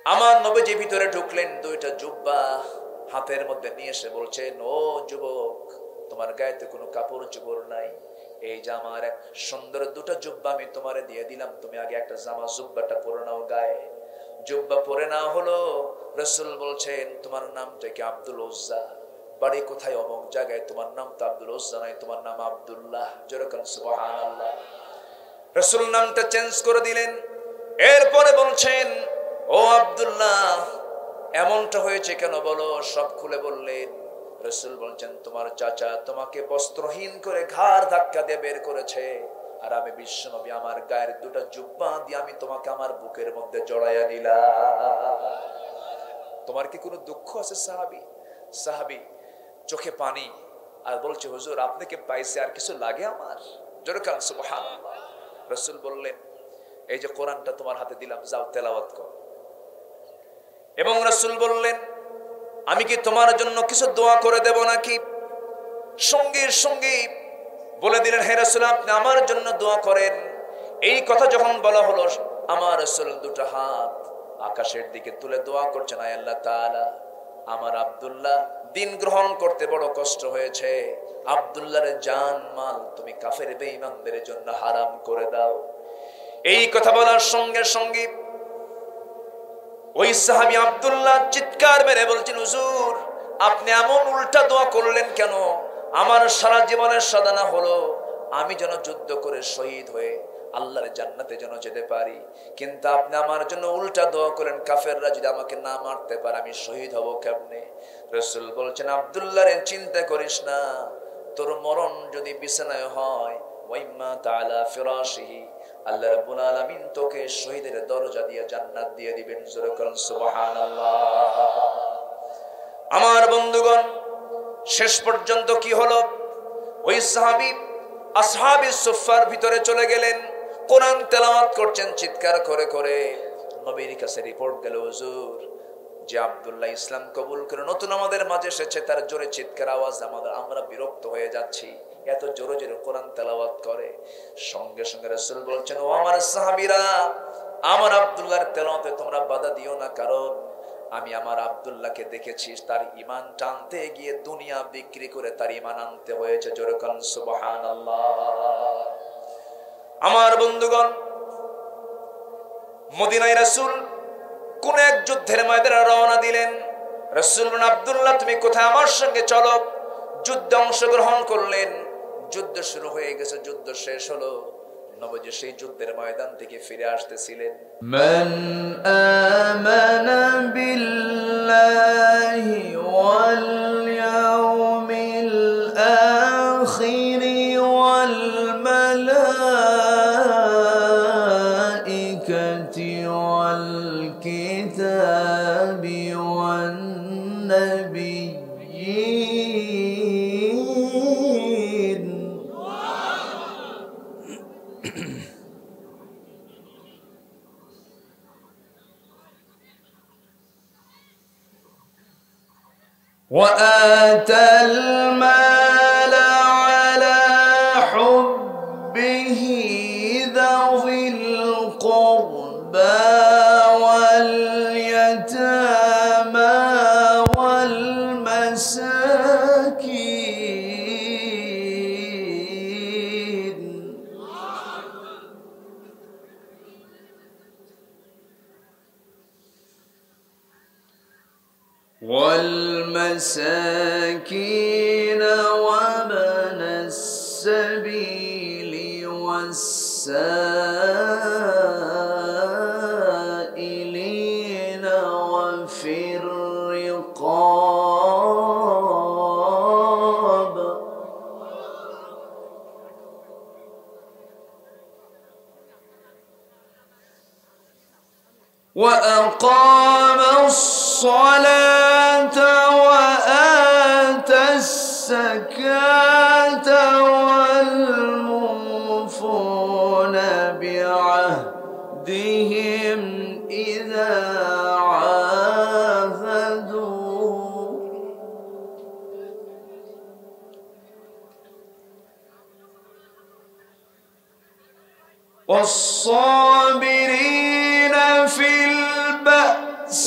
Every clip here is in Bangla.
আমার নবীজি ভিতরে ঢুকলেন, দুইটা জুব্বা হাতের মধ্যে নিয়ে এসে বলছেন, ও যুবক, তোমার গায়েতে কোনো কাপড় চোপড় নাই, এই জামার সুন্দর দুটো জুব্বা আমি তোমারে দিয়ে দিলাম, তুমি আগে একটা জামা জুব্বাটা পরে নাও, গায়ে জুব্বা পরে না হলো। রাসূল বলছেন, তোমার নামটা কি আব্দুল উজ্জা? বাড়ি কোথায়? অমুক জায়গায়। তোমার নাম তো আব্দুল উজ্জা নাই, তোমার নাম আব্দুল্লাহ। যেরকম সুবহানাল্লাহ। রাসূল নামটা চেঞ্জ করে দিলেন। এরপরে বলছেন, ও আব্দুল্লাহ, এমনটা হয়েছে কেন বলো, সব খুলে বললেন। রাসূল বলছেন, তোমার চাচা তোমাকে বস্ত্রহীন করে ঘাড় ধাক্কা দিয়ে বের করেছে, আর আমি বিশ্বনবী আমার গায়ের দুটো জুব্বা দিয়ে আমি তোমাকে আমার বুকের মধ্যে জড়াইয়া দিলাম। তোমার কি কোনো দুঃখ আছে? সাহাবী চোখে পানি, আর বলছে, হুজুর আপনাকে পাইছে, আর কিছু লাগে আমার? যেরকম সুবহানাল্লাহ। রাসূল বললেন, এই যে কোরআনটা তোমার হাতে দিলাম, যাও তেলাওয়াত করো। এবং রাসূল বললেন, আমি কি তোমার জন্য কিছু দোয়া করে দেব নাকি? সঙ্গে সঙ্গে বলে দিলেন, হে রাসূল, আপনি আমার জন্য দোয়া করেন। এই কথা যখন বলা হলো, আমার রাসূল দুটো হাত আকাশের দিকে তুলে দোয়া করছেন, আয় আল্লাহ তাআলা, আমার আব্দুল্লাহ দিন গ্রহণ করতে বড় কষ্ট হয়েছে, আব্দুল্লাহর জান মাল তুমি কাফের বেঈমানদের জন্য হারাম করে দাও। এই কথা বলার সঙ্গে সঙ্গে ওই সাহাবী আব্দুল্লাহ চিৎকার মেরে বলছেন, হুজুর আপনি এমন উল্টা দোয়া করলেন কেন? আমার সারা জীবনের সাধনা হলো আমি যেন যুদ্ধ করে শহীদ হয়ে আল্লাহর জান্নাতে যেন যেতে পারি, কিন্তু আপনি আমার জন্য উল্টা দোয়া করেন, কাফেররা যদি আমাকে না মারতে পারে আমি শহীদ হব কেমনে? রাসূল বলছেন, আব্দুল্লাহ রে চিন্তা করিস না, তোর মরণ যদি বিছানায় হয়, ওয়াইম্মা তাআলা ফিরাশিহি, আল্লাহ রাব্বুল আলামিন তোকে শহীদের দরজা দিয়ে জান্নাত দিয়ে দিবেন। যেরকম সুবহানাল্লাহ। আমার বন্ধুগণ, শেষ পর্যন্ত কি হলো? ওই সাহাবী আসহাবী সুফফার ভিতরে চলে গেলেন, কোরআন তেলাওয়াত করছেন চিৎকার করে করে। নবীর কাছে রিপোর্ট গেল, হুজুর যে আব্দুল্লাহ ইসলাম কবুল করে নতুন আমাদের মাঝে এসেছে, তার জোরে চিৎকার আওয়াজ আমরা বিরক্ত হয়ে যাচ্ছি, এত জোরে জোরে কোরআন তেলাওয়াত করে। সঙ্গে সঙ্গে রাসূল বলছেন, ও আমার সাহাবীরা, আমার আব্দুল্লাহর তেলাওয়াতে তোমরা বাধা দিও না, কারণ আমি আমার আব্দুল্লাহকে দেখেছি তার ঈমান টানতে গিয়ে দুনিয়া বিক্রি করে তার ঈমান আনতে হয়েছে। যেরকম সুবহানাল্লাহ। আমার বন্ধুগণ, মদিনায় রাসূল কোন এক যুদ্ধের ময়দানে রওনা দিলেন। রাসূল বলেন, আব্দুল্লাহ তুমি কোথায়? আমার সঙ্গে চলো। যুদ্ধে অংশগ্রহণ করলেন, যুদ্ধ শুরু হয়ে গেছে, যুদ্ধ শেষ হলো। নবীজি সেই যুদ্ধের ময়দান থেকে ফিরে আসতেছিলেন। মান আমানা বিল্লাহি ওয়াল ইয়াউমিল আখির ওয়াল মালাইকাতি ওয়াল কিতাবি ওয়ান নাবিয়্যিন وآتى المال على حبه ذوي القربى واليتامى والمساكين وابن السبيل والسائلين وفي الرقاب وأقام الصلاة وآتى الزكاة والموفون بعهدهم إذا عاهدوا والصابرين في البأس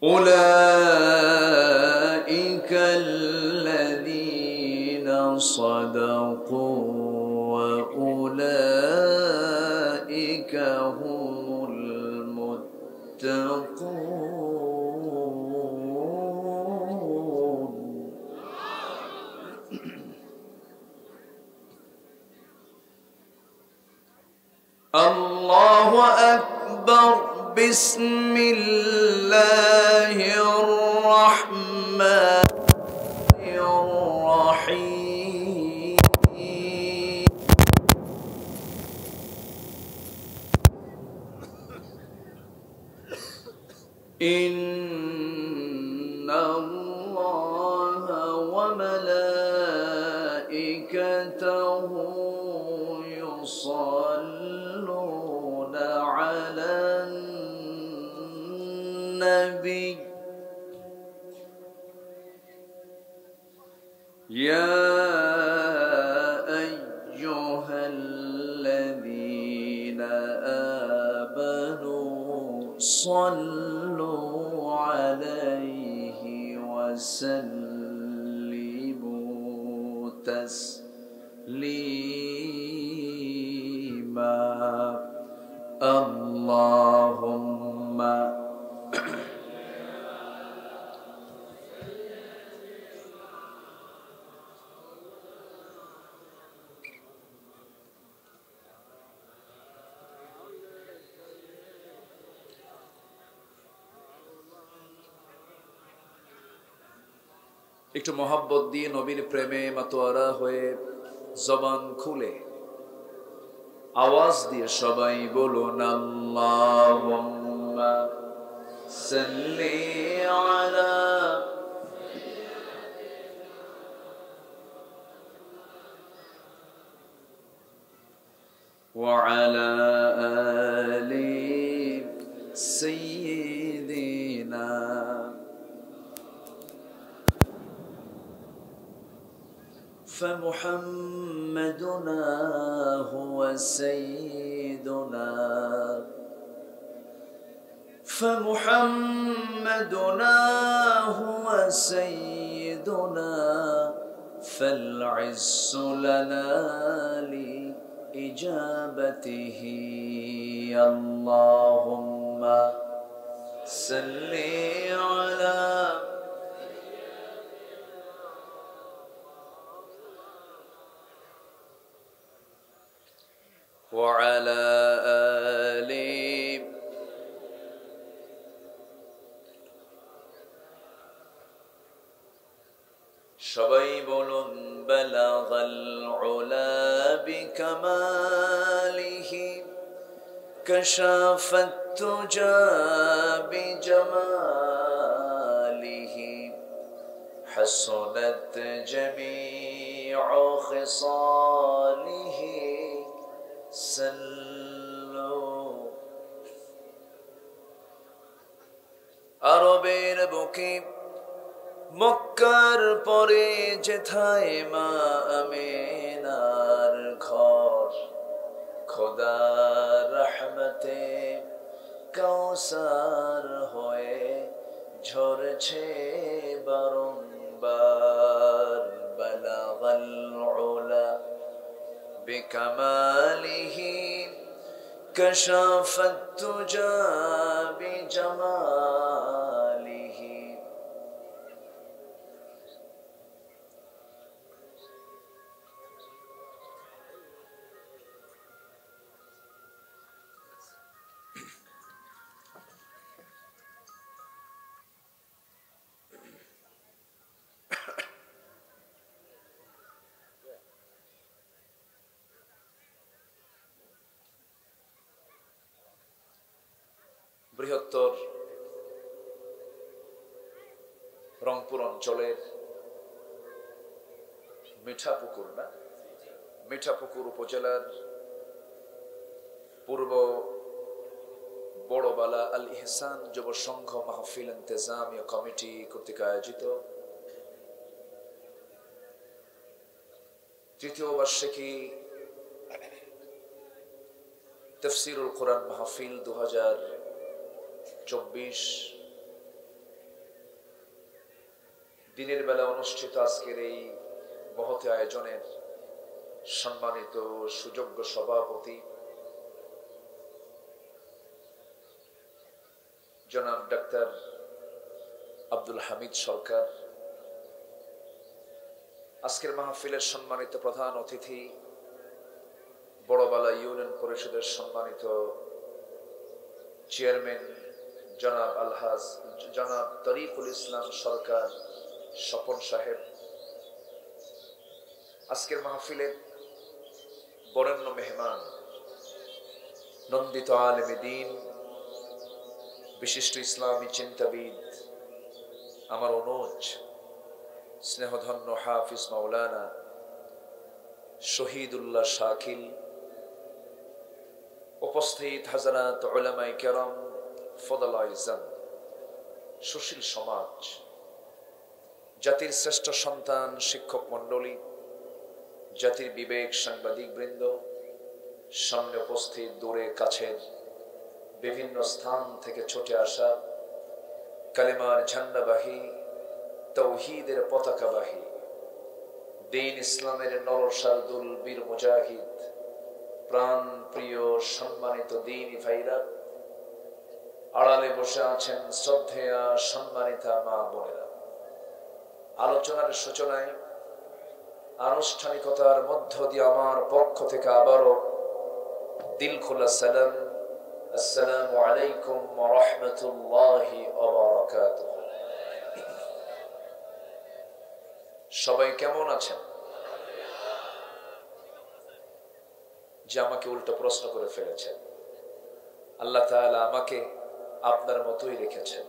أولئك الذين صدقوا وأولئك هم المتقون. الله أكبر. بسم الله الرحمن الرحيم. إن الله وملائكته يصلون على النبي يا أيها الذين آمنوا صلوا عليه وسلموا تسليما. اللهم একটু মোহাব্বত দিয়ে নবীর প্রেমে মাতোয়ারা হয়ে জবান খুলে আওয়াজ দিয়ে সবাই বলুন আল্লাহুম্মা সাল্লি আলা ওয়া আলা আলি সাইয়্যিদিনা فمحمدنا هو سيدنا فمحمدنا هو سيدنا فالعز لنا لإجابته. اللهم صل على وعلى آل সবাই বলুন বালাগাল উলা বিকামালিহি কাশাফাত তুজা বিজামালিহি হাসনাত জামিউ খিসালিহি আরবের বুকে মক্কার পরে যেথায় মা আমিনার ঘর, খোদার রহমতে কাউসার হয়ে ঝরছে বারংবার। বালাগাল উলা بكماله كشف التجى بجماله. বৃহত্তর রংপুর অঞ্চলের মিঠাপুকুর উপজেলার পূর্ব বড়বালা আল ইহসান যুব সংঘ মাহফিল ইন্তেজামিয়া কমিটি কর্তৃক আয়োজিত তৃতীয় বার্ষিকী তাফসীরুল কোরআন মাহফিল 2024 দিনের বেলা অনুষ্ঠিত আজকের এই মহৎ আয়োজনের সম্মানিত সুযোগ্য সভাপতি জনাব ডাক্তার আব্দুল হামিদ সরকার, আজকের মাহফিলের সম্মানিত প্রধান অতিথি বড়বালা ইউনিয়ন পরিষদের সম্মানিত চেয়ারম্যান জনাব তরিকুল ইসলাম সরকার স্বপন সাহেব, আজকের মাহফিলের বরেণ্য মেহমান নন্দিত আলেমে দ্বীন, বিশিষ্ট ইসলামী চিন্তাবিদ, আমার অনুজ স্নেহধন্য হাফিজ মাওলানা শহীদুল্লাহ শাকিল, উপস্থিত হাজারাত উলামায়ে কেরাম, ফদলায়ে ইজ্জাত, সুশীল সমাজ, জাতির শ্রেষ্ঠ সন্তান শিক্ষক মণ্ডলী, জাতির বিবেক সাংবাদিক বৃন্দ, সামনে উপস্থিত দূরে কাছের বিভিন্ন স্থান থেকে ছুটে আসা কালেমার ঝান্ডাবাহী, তাওহীদের পতাকাবাহী, দ্বীন ইসলামের নরসারদুল বীর মুজাহিদ, প্রাণ প্রিয় সম্মানিত দ্বীনি ভাইরা, আড়ালে বসে আছেন শ্রদ্ধেয়া সম্মানিতা মা বোনেরা, আলোচনার সূচনায় আনুষ্ঠানিকতার মধ্য দিয়ে আমার পক্ষ থেকে আবারও দিল খোলা সালাম, আসসালামু আলাইকুম ওয়া রাহমাতুল্লাহি ওয়া বারাকাতুহু। সবাই কেমন আছেন? যে আমাকে উল্টো প্রশ্ন করে ফেলেছেন, আল্লাহ তাআলা আমাকে আপনার মতোই রেখেছেন।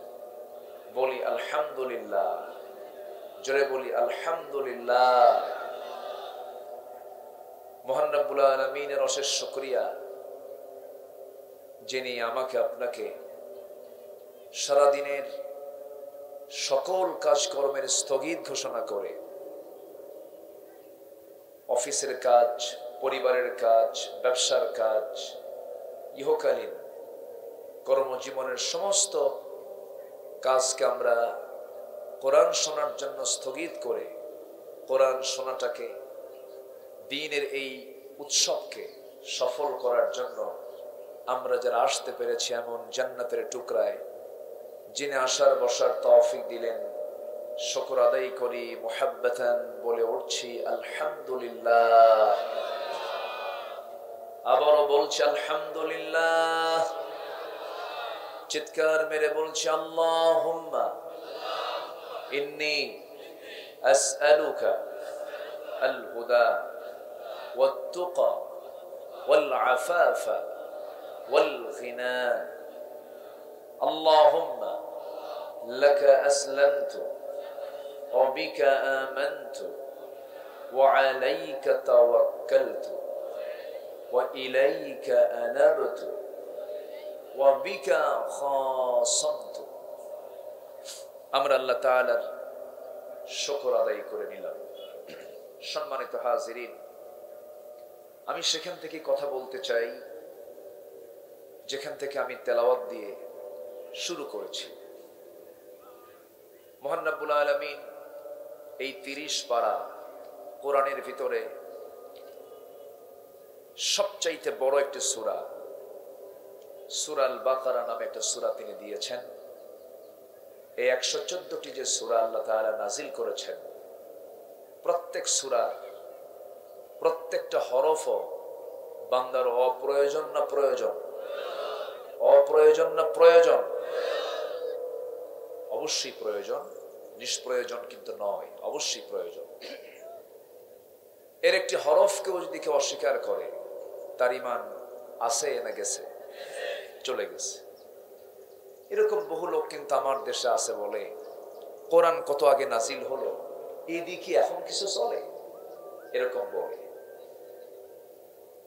বলি আলহামদুলিল্লাহ, জোরে বলি আলহামদুলিল্লাহ। মহান রব্বুল আলামিনের অশেষ শুকরিয়া, যিনি আমাকে আপনাকে সারাদিনের সকল কাজকর্মের স্থগিত ঘোষণা করে অফিসের কাজ, পরিবারের কাজ, ব্যবসার কাজ, ইহকালীন কর্মজীবনের সমস্ত কাজকে আমরা কোরআন শোনার জন্য স্থগিত করে কোরআন শোনাটাকে, দ্বীনের এই উৎসবকে সফল করার জন্য আমরা যারা আসতে পেরেছি এমন জান্নাতের টুকরায়, যিনি আসার বসার তৌফিক দিলেন, শুকর আদায় করি, মুহাব্বাতান বলে উঠছি আলহামদুলিল্লাহ। আবারও বলছি আলহামদুলিল্লাহ। চিৎকার মেরে বলছি আল্লাহুম্মা ইন্নী আসআলুকা আল হুদা ওয়াত তুকা ওয়াল আফাফা ওয়াল গিনা। আল্লাহুম্মা লাকা আসলামতু ওয়া বিকা আমানতু ওয়া আলাইকা তাওয়াক্কালতু ওয়া ইলাইকা আনাবতু ওয়া বিকা খাসামতু। আমরা আল্লাহ তাআলার শুকর আদায় করে নিলাম। সম্মানিত হাজিরিন, আমি সেখান থেকে কথা বলতে চাই যেখান থেকে আমি তেলাওয়াত দিয়ে শুরু করেছি। মহান রব্বুল আলামিন এই 30 পারা কোরআনের ভিতরে সবচাইতে বড় একটি সূরা, সূরা আল বাকারা নামে একটা সূরা তিনি দিয়েছেন। এই 114টি যে সূরা আল্লাহ তাআলা নাজিল করেছেন, প্রত্যেক সূরা, প্রত্যেকটা হরফ বান্দার অপ্রয়োজন না প্রয়োজন? অপ্রয়োজন না প্রয়োজন? অবশ্যই প্রয়োজন, নিষ্প্রয়োজন কিন্তু নয়, অবশ্যই প্রয়োজন। এর একটি হরফকেও যদি কেউ অস্বীকার করে, তার ঈমান আছে না গেছে? চলে গেছে। এরকম বহু লোক কিন্তু আমার দেশে আছে, বলে কোরআন কত আগে নাজিল হলো, এদিকে এখন কিছু চলে,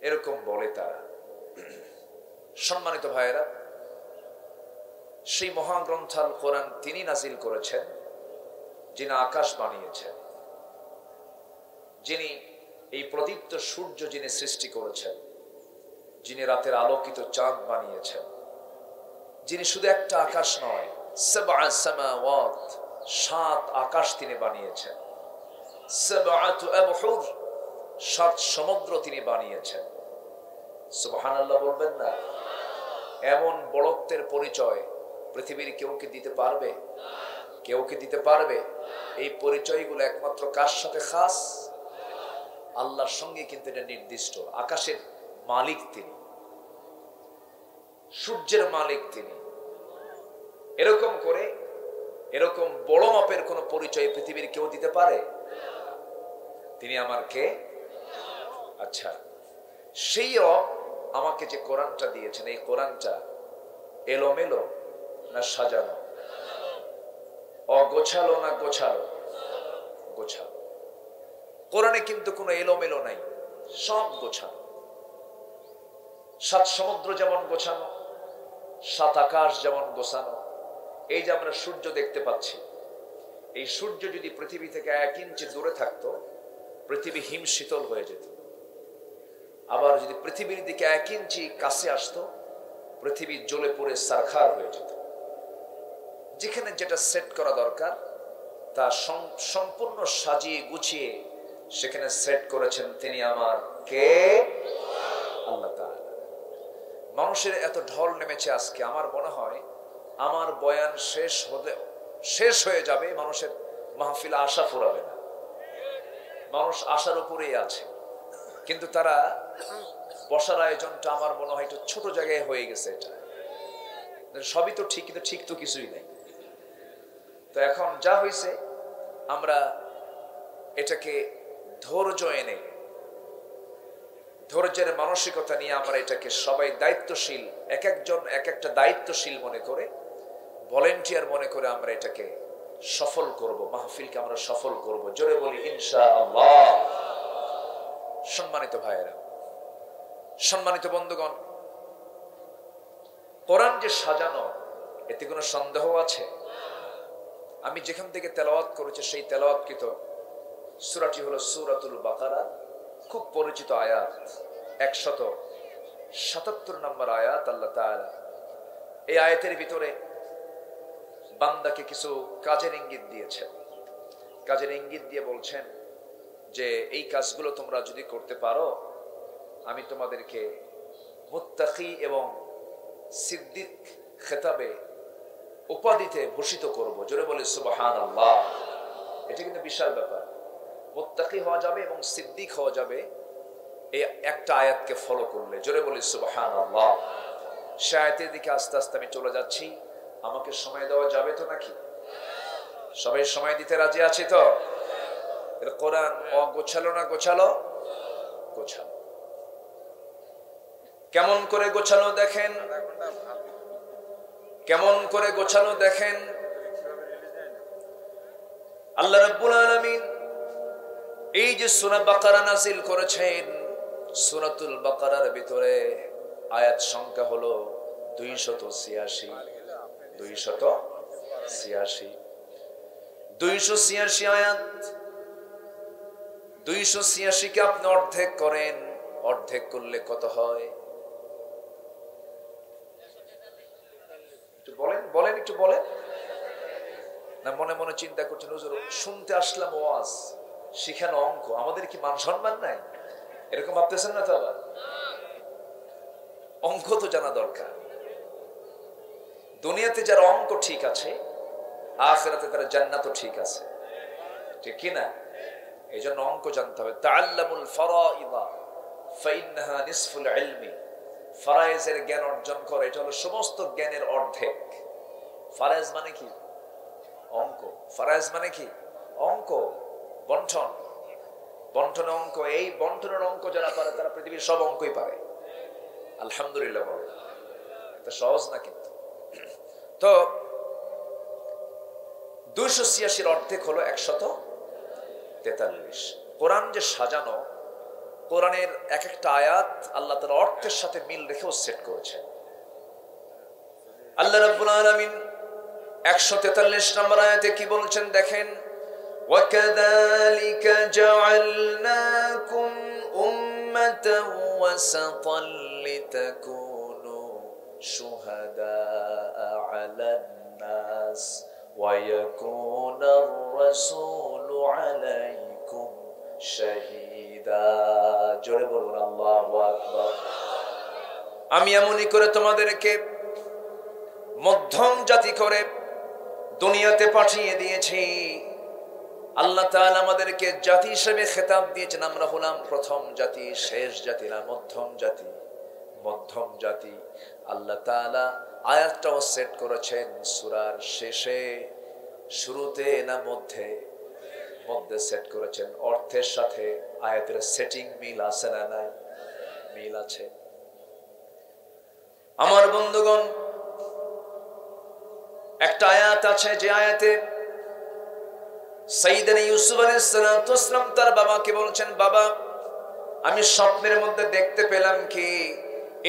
এরকম বলে তারা। সম্মানিত ভাইয়েরা, সেই মহাগ্রন্থ আল কোরআন তিনি নাজিল করেছেন, যিনি আকাশ বানিয়েছেন, যিনি এই প্রদীপ্ত সূর্য যিনি সৃষ্টি করেছেন, যিনি রাতের আলোকিত চাঁদ বানিয়েছেন, যিনি শুধু একটা আকাশ নয়, সাবআ সামাওয়াত 7 আকাশ তিনি বানিয়েছেন, সাবআতু আবহুর 7 সমুদ্র তিনি বানিয়েছেন। সুবহানাল্লাহ বলবেন না? এমন বড়ত্বের পরিচয় পৃথিবীর কেউ কি দিতে পারবে? কেউ কি দিতে পারবে? এই পরিচয়গুলো একমাত্র কার সাথে খাস? আল্লাহর সঙ্গে কিন্তু এটা নির্দিষ্ট। আকাশের মালিক তিনি, সূর্যের মালিক তিনি। এরকম করে এরকম বড় মাপের কোন পরিচয় পৃথিবীর কেউ দিতে পারে? তিনি আমার কে? আচ্ছা, সেই রব আমাকে যে কোরআনটা দিয়েছেন, এই কোরআনটা এলোমেলো না সাজানো? অগোছালো না গোছালো? গোছালো। কোরআনে কিন্তু কোনো এলোমেলো নাই, সব গোছানো। 7 সমুদ্র যেমন গোছানো, 7 আকাশ যেমন গোছানো। এই যে আমরা সূর্য দেখতে পাচ্ছি, এই সূর্য যদি পৃথিবী থেকে 1 ইঞ্চি দূরে থাকতো, পৃথিবী হিম শীতল হয়ে যেত। আবার যদি পৃথিবীর দিকে 1 ইঞ্চি কাছে আসতো, পৃথিবী জ্বলে পুড়ে সারখার হয়ে যেত। যেখানে যেটা সেট করা দরকার তা সম্পূর্ণ সাজিয়ে গুছিয়ে সেখানে সেট করেছেন তিনি আমার কে? আল্লাহ তাআলা। মানুষের এত ঢল নেমেছে আজকে, আমার মনে হয় আমার বয়ান শেষ হয়ে যাবে, মানুষের মাহফিলে আশা ফুরাবে না। মানুষ আশার উপরেই আছে, কিন্তু তারা বসার আয়োজনটা আমার মনে হয় একটু ছোট জায়গায় হয়ে গেছে। এটা সবই তো ঠিক, কিন্তু ঠিক তো কিছুই নাই। তো এখন যা হয়েছে, আমরা এটাকে ধৈর্য এনে, ধৈর্যের মানসিকতা নিয়ে আমরা এটাকে সবাই দায়িত্বশীল, এক একজন এক একটা দায়িত্বশীল মনে করে, ভলেন্টিয়ার মনে করে আমরা এটাকে সফল করব, মাহফিলকে আমরা সফল করব। জোরে বলি ইনশাআল্লাহ। সম্মানিত ভাইয়েরা, সম্মানিত বন্ধুগণ, কোরআন যে সাজানো, এতে কোনো সন্দেহ আছে? আমি যেখান থেকে তেলাওয়াত করেছি সেই তেলাওয়াতকৃত সূরাটি হলো সূরাতুল বাকারা। খুব পরিচিত আয়াত, 177 নম্বর আয়াত। আল্লাহ তাআলা এই আয়াতের ভিতরে বান্দাকে কিছু কাজের ইঙ্গিত দিয়েছেন। কাজের ইঙ্গিত দিয়ে বলছেন যে এই কাজগুলো তোমরা যদি করতে পারো, আমি তোমাদেরকে মুত্তাকি এবং সিদ্দিক খেতাবে উপাধিতে ভূষিত করব। জোরে বলে সুবহানাল্লাহ। এটা কিন্তু বিশাল ব্যাপার। মুত্তাকি হওয়া যাবে এবং সিদ্দিক হওয়া যাবে এই একটা আয়াতকে ফলো করলে। জোরে বলি সুবহানাল্লাহ। সে আয়াতের দিকে আস্তে আস্তে আমি চলে যাচ্ছি। আমাকে সময় দেওয়া যাবে তো নাকি? সবাই সময় দিতে রাজি আছে তো? কোরআন অগোছালো না গোছালো? গোছালো। কেমন করে গোছালো দেখেন, কেমন করে গোছালো দেখেন। আল্লাহ রাব্বুল আলামিন এই যে সূরা বাকারা নাযিল করেছেন, সূরাতুল বাকারার ভিতরে আয়াত সংখ্যা হলো 286। 286 আয়াত। 286 কে আপনি অর্ধেক করেন, অর্ধেক করলে কত হয়? বলেন একটু বলেন না। মনে মনে চিন্তা করছেন, হুজুর শুনতে আসলাম ওয়াজ, শিখানো অঙ্ক, আমাদের কি মান সম্মান নাই? এরকম ভাবতেছেন না তো? আবার অঙ্ক তো জানা দরকার। দুনিয়াতে যার অঙ্ক ঠিক আছে, আখিরাতে তার জান্নাতও ঠিক আছে, ঠিক কি না? এই জন্য অঙ্ক জানতে হবে। তাআল্লামুল ফারাইদা ফাইন্নাহা নিসফুল ইলমি। ফারায়েজের জ্ঞান অর্জন করে, এটা হলো সমস্ত জ্ঞানের অর্ধেক। ফারায়েজ মানে কি? অঙ্ক। ফারায়েজ মানে কি? অঙ্ক, বন্টন। বন্টন অঙ্ক। এই বন্টনের অঙ্ক যারা পারে তারা পৃথিবীর সব অঙ্কই পারে। আলহামদুলিল্লাহ। এটা সহজ না কিন্তু। তো 286 অর্ধেক হলো 143। কোরআন যে সাজানো, কোরআনের এক একটা আয়াত আল্লাহ তার অর্থের সাথে মিল রেখেও সেট করেছে। আল্লাহ রাব্বুল আলামিন 143 নম্বর আয়াতে কি বলছেন দেখেন, وَكَذَلِكَ جَعَلْنَاكُمْ أُمَّةً وَسَطًا لِتَكُونُوا شُهَدَاءَ عَلَى النَّاسِ ويكون الرسول عليكم شهيدا জোরে বলুন আল্লাহু আকবার। আমি এমনই করে তোমাদেরকে মধ্যম জাতি করে দুনিয়াতে পাঠিয়ে দিয়েছি। আল্লাহ তাআলা আমাদেরকে জাতি হিসেবে খেতাব দিয়েছেন, আমরা হলাম প্রথম জাতি, শেষ জাতি না, মধ্যম জাতি। মধ্যম জাতি আল্লাহ তাআলা আয়াতটাও সেট করেছেন সূরার শেষে, শুরুতে না মধ্যে? মধ্যে সেট করেছেন। অর্থের সাথে আয়াতের সেটিং মিল আছে না নাই? মিল আছে। আমার বন্ধুগণ, একটা আয়াত আছে যে আয়াতে সাইয়েদনা ইউসুফ আলাইহিস সালাম তার বাবাকে বলছেন, বাবা আমি স্বপ্নের মধ্যে দেখতে পেলাম কি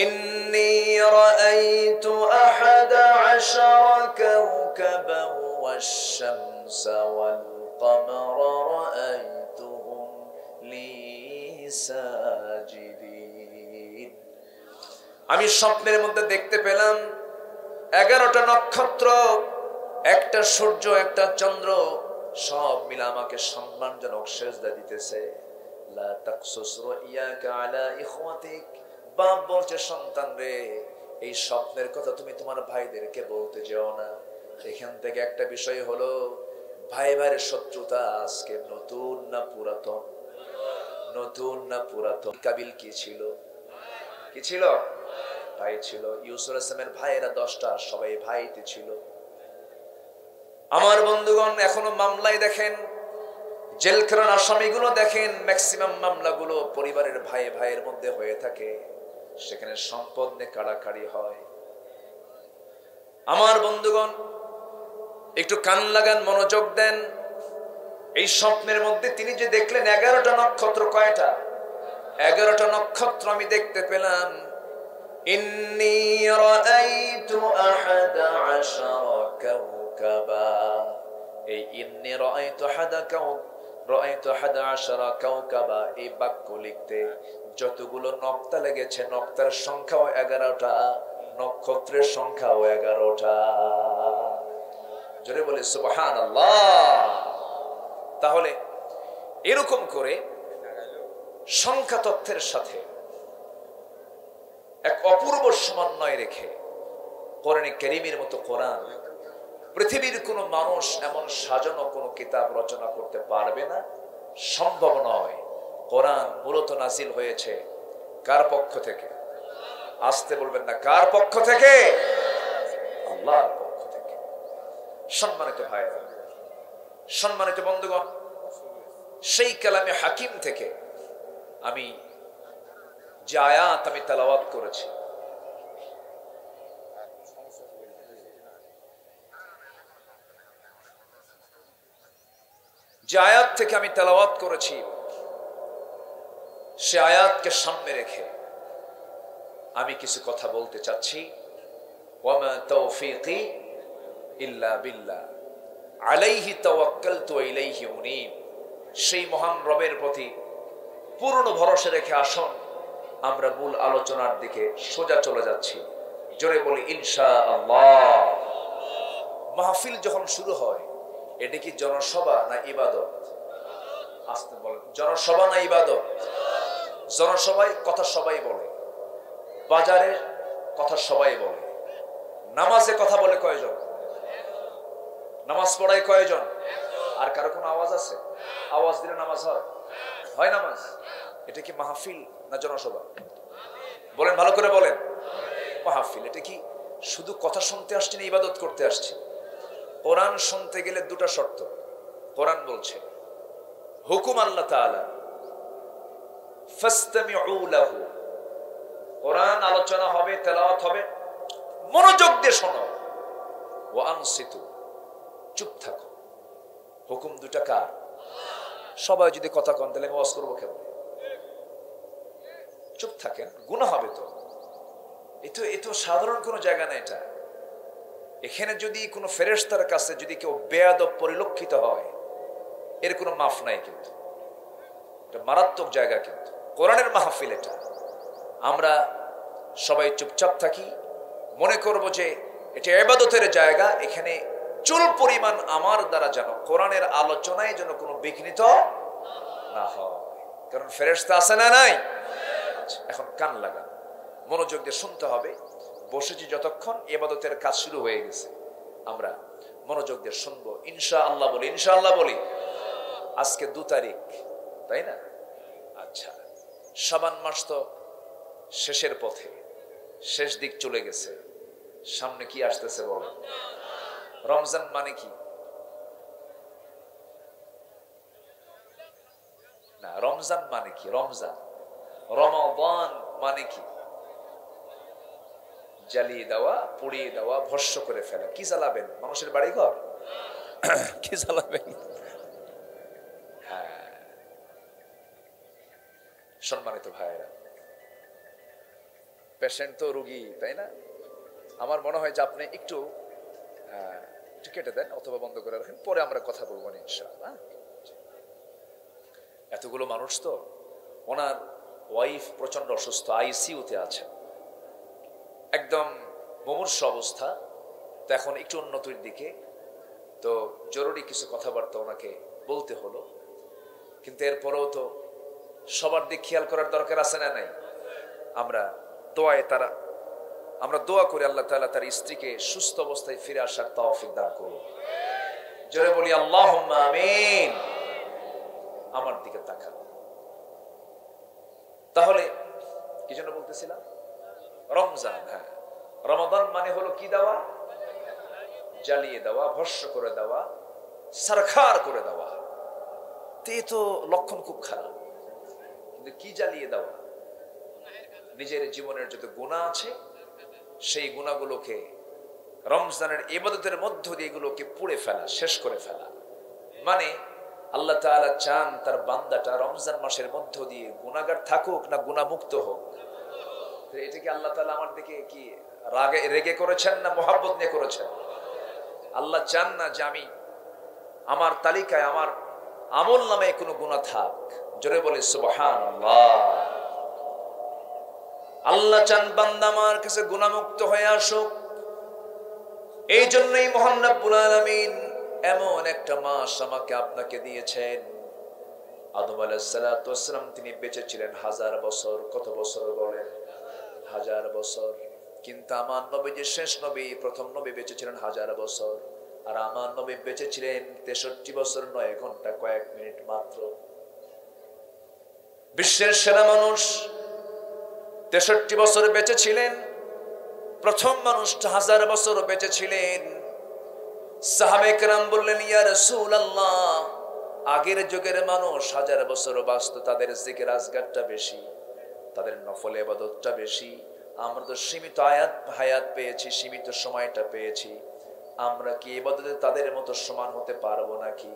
ইন্নী রাআইতু আহাদা আশারা কাওকাবান ওয়াশ-শামসা ওয়াল কামারা রাআইতুহুম লি সাজিদিন। আমি স্বপ্নের মধ্যে দেখতে পেলাম 11টা নক্ষত্র, একটা সূর্য, একটা চন্দ্র, সব মিলে আমাকে সম্মানজনক সেজদা দিতেছে। লা তাকসুস রুইয়াকা আলা ইখওয়াতিক, বাপ বলছে সন্তান রে এই স্বপ্নের কথা তুমি তোমার ভাইদেরকে বলতে যেও না। এখান থেকে একটা বিষয় হলো ভাই ভাইয়ের শত্রুতা আজকে নতুন না পুরাতন? নতুন না পুরাতন? কাবিল কি ছিল? কি ছিল? ভাই ছিল। ইউসুফ আলাইহিস সালামের ভাইয়েরা 10টা, সবাই ভাইতে ছিল। আমার বন্ধুগণ, এখনো মামলায় দেখেন, জেলখানার আসামিগুলো দেখেন, ম্যাক্সিমাম মামলাগুলো পরিবারের ভাই ভাইয়ের মধ্যে হয়ে থাকে, সেখানে সম্পদ নিয়ে কাড়াকাড়ি হয়। আমার বন্ধুগণ একটু কান লাগান, মনোযোগ দেন। এই স্বপ্নের মধ্যে তিনি যে দেখলেন 11টা নক্ষত্র, কয়টা? 11টা নক্ষত্র আমি দেখতে পেলাম। ইন্নী রাআইতু আহাদা আশারা কাওকাবা, এই ইন্নী রাআইতু আহাদা আশারা কাওকাবা এই বাক্য লিখতে যতগুলো নক্তা লেগেছে, নক্তার সংখ্যাও 11টা, নক্ষত্রের সংখ্যাও 11টা। জোরে বলে সুবহানাল্লাহ। তাহলে এরকম করে সংখ্যা তথ্যের সাথে এক অপূর্ব সমন্বয় রেখে কোরআনে কারীমের মতো কোরআন পৃথিবীর কোন মানুষ এমন সাজানো কোন কিতাব রচনা করতে পারবে না, সম্ভব নয়। কোরআন মূলত নাজিল হয়েছে কার পক্ষ থেকে? আসতে বলবেন না, কার পক্ষ থেকে? আল্লাহর পক্ষ থেকে। সম্মানিত ভাইরা, সম্মানিত বন্ধুগণ, সেই কালামে হাকিম থেকে আমি যে আয়াত আমি তেলাওয়াত করেছি, যে আয়াত থেকে আমি তেলাওয়াত করেছি, সে আয়াতকে সামনে রেখে আমি কিছু কথা বলতে চাচ্ছি। ওয়ামা তাওফীকি ইল্লা বিল্লাহ আলাইহি তাওয়াক্কালতু ওয়া ইলাইহি উনীব। সেই মহান রবের প্রতি পূর্ণ ভরসা রেখে আসুন আমরা মূল আলোচনার দিকে সোজা চলে যাচ্ছি। জোরে বলি ইনশাআল্লাহ। মাহফিল যখন শুরু হয়, এটা কি জনসভা না ইবাদত? আসতে বলেন, জনসভা না ইবাদত? জনসভায় কথা সবাই বলে, বাজারে কথা সবাই বলে, নামাজে কথা বলে কয়জন? নামাজ পড়ায় কয়জন? আর কারো কোনো আওয়াজ আছে? আওয়াজ দিলে নামাজ হয়? হয় নামাজ? এটা কি মাহফিল না জনসভা? বলেন, ভালো করে বলেন। মাহফিল। এটা কি শুধু কথা শুনতে আসছি না ইবাদত করতে আসছি? কোরআন শুনতে গেলে দুটা শর্ত। কোরআন বলছে, হুকুম আল্লাহ তাআলা, ফাসতামিউ লাহু। কোরআন আলোচনা হবে, তেলাওয়াত হবে, মনোযোগ দিয়ে শোনো। ওয়া আনসিতু, চুপ থাকো। হুকুম দুটা কার? সবাই যদি কথা কন তাহলে আমি ওয়াজ করবো কেমন? চুপ থাকেন, গুনাহ হবে তো। এতো সাধারণ কোনো জায়গা না এটা। এখানে যদি কোনো ফেরেশতার কাছে যদি কেউ বেয়াদব পরিলক্ষিত হয়, এর কোনো মাফ নাই। কিন্তু এটা মারাত্মক জায়গা, কিন্তু কোরআনের মাহফিল এটা। আমরা সবাই চুপচাপ থাকি, মনে করব যে এটা ইবাদতের জায়গা, এখানে চুল পরিমাণ আমার দ্বারা যেন কোরআনের আলোচনায় যেন কোনো বিঘ্নিত না হয়, কারণ ফেরেশতা আছে না নাই? এখন কান লাগান, মনোযোগ দিয়ে শুনতে হবে। বসেছি যতক্ষণ, ইবাদতের কাজ শুরু হয়ে গেছে, আমরা মনোযোগ দিয়ে শুনবো। ইনশাআল্লাহ বলি, ইনশাআল্লাহ বলি। আজকে 2 তারিখ, তাই না? আচ্ছা, শাবান মাস তো শেষের পথে, শেষ দিক চলে গেছে। সামনে কি আসতেছে বলেন? রমজান মানে কি? না, রমজান মানে কি? রমজান, রমাদান মানে কি? জ্বালিয়ে দেওয়া, পুড়িয়ে দেওয়া, ভস্য করে ফেলা। কি জ্বালাবেন? মানুষের বাড়িঘর? কি জ্বালাবেন? হ্যাঁ, সম্মানিত ভাইয়েরা, পেশেন্ট তো রোগী, তাই না? আমার মনে হয় যে আপনি একটু কেটে দেন অথবা বন্ধ করে রাখেন, পরে আমরা কথা বলবো ইনশাআল্লাহ। এতগুলো মানুষ, তো ওনার ওয়াইফ প্রচন্ড অসুস্থ, আইসিইউতে আছে, একদম মুমূর্ষু অবস্থা। তো এখন একটু উন্নতির দিকে, তো জরুরি কিছু কথাবার্তা ওনাকে বলতে হলো। কিন্তু এরপরেও তো সবার দিক খেয়াল করার দরকার আছে না নাই? আমরা দোয়া করি আল্লাহ তাআলা তার স্ত্রীকে সুস্থ অবস্থায় ফিরে আসার তৌফিক দান করুন। জোরে বলি আল্লাহুম্মা আমিন। আমার দিকে তাকান। তাহলে কি যেন বলতেছিলাম? রমজান। হ্যাঁ, রমাদান মানে হলো কি দেওয়া? জ্বালিয়ে দেওয়া, ভস্য করে দেওয়া, সারখার করে দেওয়া। তো লক্ষণ খুব খারাপ। কিন্তু কি জ্বালিয়ে দেওয়া? নিজের জীবনের যত গুনাহ আছে সেই গুনাহগুলোকে রমজানের ইবাদতের মধ্য দিয়ে এগুলোকে পুড়ে ফেলা, শেষ করে ফেলা। মানে আল্লাহ তাআলা চান তার বান্দাটা রমজান মাসের মধ্য দিয়ে গুনাহগার থাকুক না গুনাহমুক্ত হোক। এটা কি আল্লাহ তাআলা আমার দিকে কি রেগে করেছেন না মহব্বত নিয়ে করেছেন? আল্লাহ চান না যে আমি আমার তালিকায় আমার আমল নামে কোনো গুনাহ থাক। জোরে বলে সুবহানাল্লাহ। আল্লাহ চান বান্দা আমার কাছে গুনাহমুক্ত হয়ে আসুক। এই জন্যই মহান রব্বুল আলামিন এমন একটা মাস আমাকে আপনাকে দিয়েছেন। আদম আলাইহিস সালাতু ওয়াস সালাম তিনি বেঁচে ছিলেন 1000 বছর। কত বছর বলেন? 1000 বছর। কিন্তু আমার নবী যে শেষ নবী, প্রথম নবী বেঁচে ছিলেন 1000 বছর। আর আমার নবী বেঁচে ছিলেন 63 বছর 9 ঘন্টা কয়েক মিনিট মাত্র। বিশ্বের সেরা মানুষ 63 বছর বেঁচে ছিলেন। প্রথম মানুষটা 1000 বছর বেঁচে ছিলেন। সাহাবায়ে কেরাম বললেন, ইয়া রাসূলুল্লাহ, আগের যুগের মানুষ 1000 বছর বাঁচত, তাদের জিকির আজগারটা বেশি, তাদের নফল ইবাদতটা বেশি। আমরা তো সীমিত হায়াত পেয়েছি, সীমিত সময়টা পেয়েছি। আমরা কি ইবাদতে তাদের মতো সমান হতে পারবো নাকি?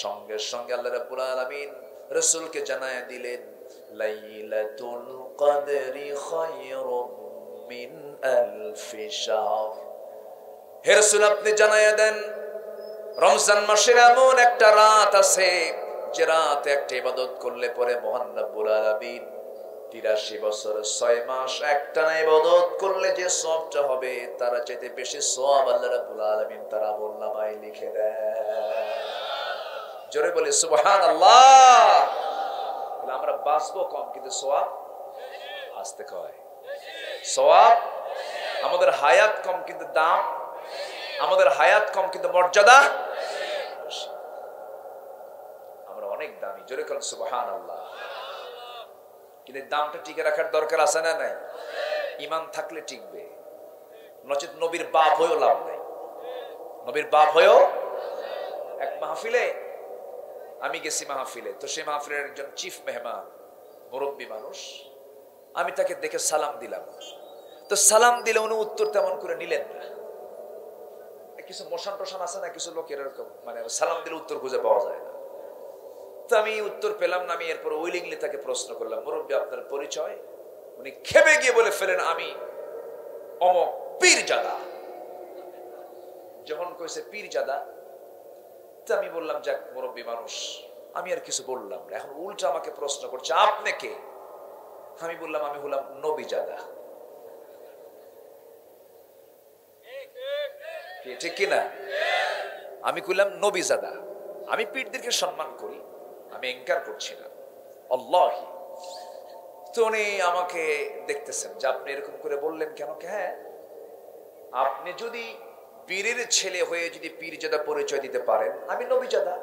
সঙ্গে সঙ্গে আল্লাহ রাব্বুল আলামিন রাসূলকে জানায় দিলেন, লাইলাতুল কদরি খায়রুম মিন আলফি শাহর। হে রাসূল, আপনি জানায়া দেন রমজান মাসের এমন একটা রাত আছে যে রাতে একটা ইবাদত করলে পরে মহান রব্বুল আলামিন 83 বছর 6 মাস একটানা ইবাদত করলে যে সওয়াবটা হবে তার চাইতে বেশি সওয়াব আল্লাহ রাব্বুল আলামিন তার আমলনামায় লিখে দেন। জোরে বলে সুবহানাল্লাহ। বলে আমরা বাঁচবো কম কিন্তু সওয়াব আসতে কয়। সওয়াব, আমাদের হায়াত কম কিন্তু দাম, আমাদের হায়াত কম কিন্তু মর্যাদা। আমরা অনেক দামি। জোরে বলেন সুবহানাল্লাহ। কিন্তু দামটা টিকে রাখার দরকার আছে না নাই? ঈমান থাকলে টিকবে, নচেত নবীর বাপ হয়েও লাভ নাই। নবীর বাপ হয়েও। এক মাহফিলে আমি গেছি, মাহফিলে তো সেই মাহফিলের একজন চিফ মেহমান, মুরব্বী মানুষ, আমি তাকে দেখে সালাম দিলাম। তো সালাম দিলে উনি উত্তর তেমন করে নিলেন না। কিছু মোশান টোশান আছে না, কিছু লোক এরকম, মানে সালাম দিলে উত্তর খুঁজে পাওয়া যায় না। তো আমি উত্তর পেলাম না। আমি এরপর উইলিংলি তাকে প্রশ্ন করলাম, মুরব্বী আপনার পরিচয়? উনি খেপে গিয়ে বলে ফেলেন, আমি অমক পীরজাদা। যখন কইছে পীরজাদা, তো আমি বললাম, যাক মুরব্বী মানুষ, আমি আর কিছু বললাম না। এখন উল্টা আমাকে প্রশ্ন করছে, আপনি কে? আমি বললাম, আমি হলাম নবীজাদা। ঠিক কিনা? আমি কইলাম নবীজাদা। আমি পীরদেরকে সম্মান করি, আমি এনকার করছি না, আল্লাহি। তো উনি আমাকে দেখতেছেন যে আপনি এরকম করে বললেন কেন? হ্যাঁ, আপনি যদি পীরের ছেলে হয়ে যদি পীরজাদা পরিচয় দিতে পারেন, আমি নবীজাদা।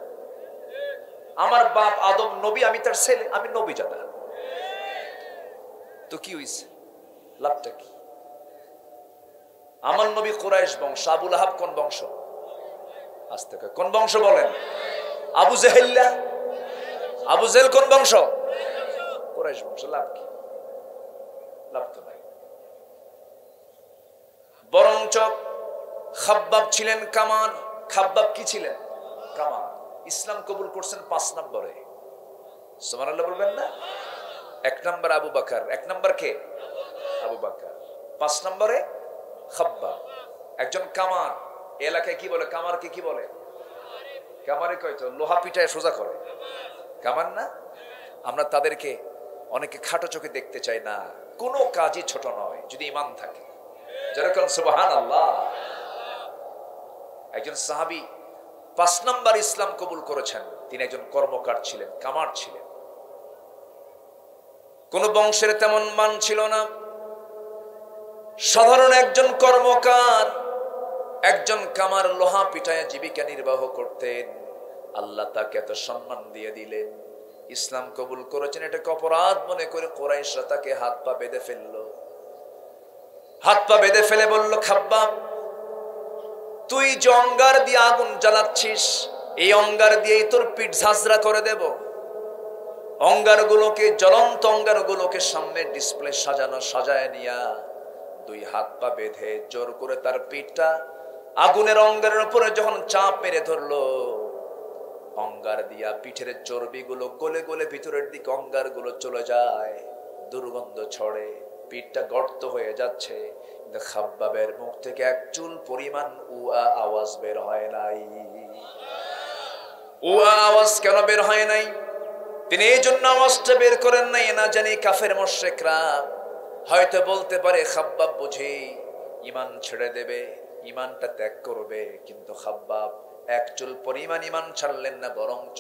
আমার বাপ আদম নবী, আমি তার ছেলে, আমি নবীজাদা। তো কি হইছে, লাভটা কি? আমার নবী কুরাইশ বংশ, আবুল আহাব কোন বংশ? আস্তে কোন বংশ বলেন? আবু জেহেল্লা, আবু জেহেল কোন বংশ? কুরাইশ বংশ। লাভ কি? লাভ তো নাই। বরঞ্চ খাব্বাব ছিলেন কামান। খাব্বাব কি ছিলেন? কামান। ইসলাম কবুল করছেন 5 নম্বরে। সুবহানাল্লাহ বলবেন না? 1 নম্বর আবু বকর। 1 নম্বর কে? আবু বকর। 5 নম্বরে খাব্বাব, একজন কামান। এলাকায় কি বলে? কামারকে কি বলে? কামারে কয়তো লোহা পিটায় সোজা করে, কামান না? আমরা তাদেরকে অনেকে খাটো চোখে দেখতে চাই না। কোনো কাজই ছোট নয় যদি ঈমান থাকে। যেরকম সুবহানাল্লাহ। একজন সাহাবী 5 নম্বর ইসলাম কবুল করেছেন। তিনি একজন কর্মকার ছিলেন, কামার ছিলেন। কোন বংশের তেমন মান ছিল না, সাধারণ একজন কর্মকার, একজন কামার লোহা পিটায় জীবিকা নির্বাহ করতেন। আল্লাহ তাকে এত সম্মান দিয়ে দিলেন, ইসলাম কবুল করেছেন। এটাকে অপরাধ মনে করে কুরাইশরা তাকে হাত পা বেঁধে ফেললো। হাত পা বেঁধে ফেলে বলল, খাব্বাব, তুই যে অঙ্গার দিয়ে আগুন জ্বালাচ্ছিস, এই অঙ্গার দিয়েই তোর পিঠ ঝাঁঝরা করে দেব। অঙ্গারগুলোকে, জ্বলন্ত অঙ্গারগুলোকে সামনে ডিসপ্লে সাজানো, সাজায় নিয়া 2 হাত পা বেঁধে জোর করে তার পিঠটা আগুনের অঙ্গারের উপরে যখন চাপ মেরে ধরলো, অঙ্গার দিয়া পিঠের চর্বিগুলো গলে গলে ভিতরের দিকে অঙ্গারগুলো চলে যায়, দুর্গন্ধ ছড়ে, পিঠটা গর্ত হয়ে যাচ্ছে। কিন্তু খাব্বাবের মুখ থেকে এক চুল পরিমাণ উয়া আওয়াজ বের হয় নাই। উয়া আওয়াজ কেন বের হয় নাই? তিনি এই জন্য আওয়াজটা বের করেন নাই, না জানি কাফের মুশরিকরা হয়তো বলতে পারে খাব্বাব বুঝি ঈমান ছেড়ে দেবে, ঈমানটা ত্যাগ করবে। কিন্তু খাব্বাব এক চুল পরিমাণ ঈমান ছাড়লেন না, বরঞ্চ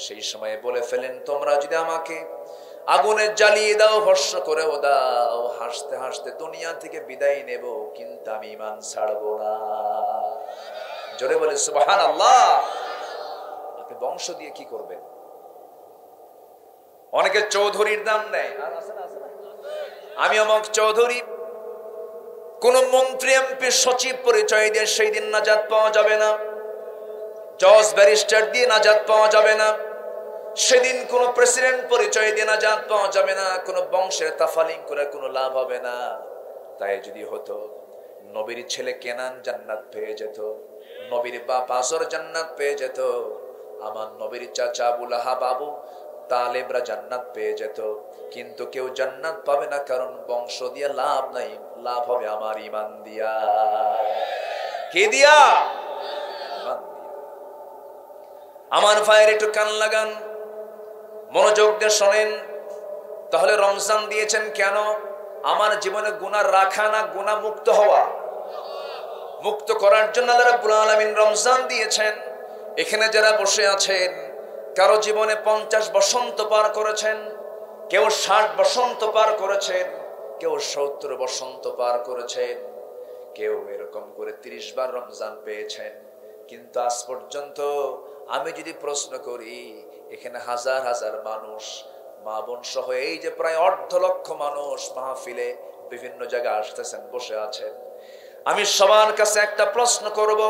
সেই সময় বলে ফেলেন, তোমরা যদি আমাকে আগুনে জ্বালিয়ে দাও, ভস্ম করেও দাও, হাসতে হাসতে দুনিয়া থেকে বিদায় নেব, কিন্তু আমি ঈমান ছাড়বো না। জোরে বলে সুবহানাল্লাহ। আপনি বংশ দিয়ে কি করবেন? অনেকে চৌধুরীর নাম নেয়, আমি অমুক চৌধুরী। কোন মন্ত্রী, এমপি, সচিব পরিচয় দিয়ে সেই দিন নাজাত পাওয়া যাবে না। জজ, ব্যারিস্টার দিয়ে নাজাত পাওয়া যাবে না। সেদিন কোন প্রেসিডেন্ট পরিচয় দিয়ে নাজাত পাওয়া যাবে না। কোন বংশের তাফালিং করে কোনো লাভ হবে না। তাই যদি হতো, নবীর ছেলে কেনান জান্নাত পেয়ে যেত, নবীর বাপ আজর জান্নাত পেয়ে যেত, আমার নবীর চাচা আবু লাহাব, আবু তালেবরা জান্নাত পেয়ে যেত। কিন্তু কেউ জান্নাত পাবে না, কারণ বংশ দিয়ে লাভ নাই, লাভ হবে আমার ঈমান দিয়া। কি দিয়া? ঈমান দিয়া। আমার ভাইয়ের একটু কান লাগান, মনোযোগ দিয়ে শোনেন। তাহলে রমজান দিয়েছেন কেন? আমার জীবনে গুনাহ রাখা না, গুনাহ মুক্ত হওয়া। মুক্ত করার জন্য আল্লাহ রাব্বুল আলামিন রমজান দিয়েছেন। এখানে যারা বসে আছেন, কারো জীবনে 50 বসন্ত পার করেছেন, কেউ 60 বসন্ত পার করেছেন, কেউ 70 বসন্ত পার করেছেন, কেউ এরকম করে 30 বার রমজান পেয়েছেন। কিন্তু আজ পর্যন্ত আমি যদি প্রশ্ন করি, এখানে হাজার হাজার মানুষ, মা বোন সহ এই যে প্রায় 1.5 লক্ষ মানুষ মাহফিলে বিভিন্ন জায়গায় আসতেছেন, বসে আছেন, আমি সবার কাছে একটা প্রশ্ন করব,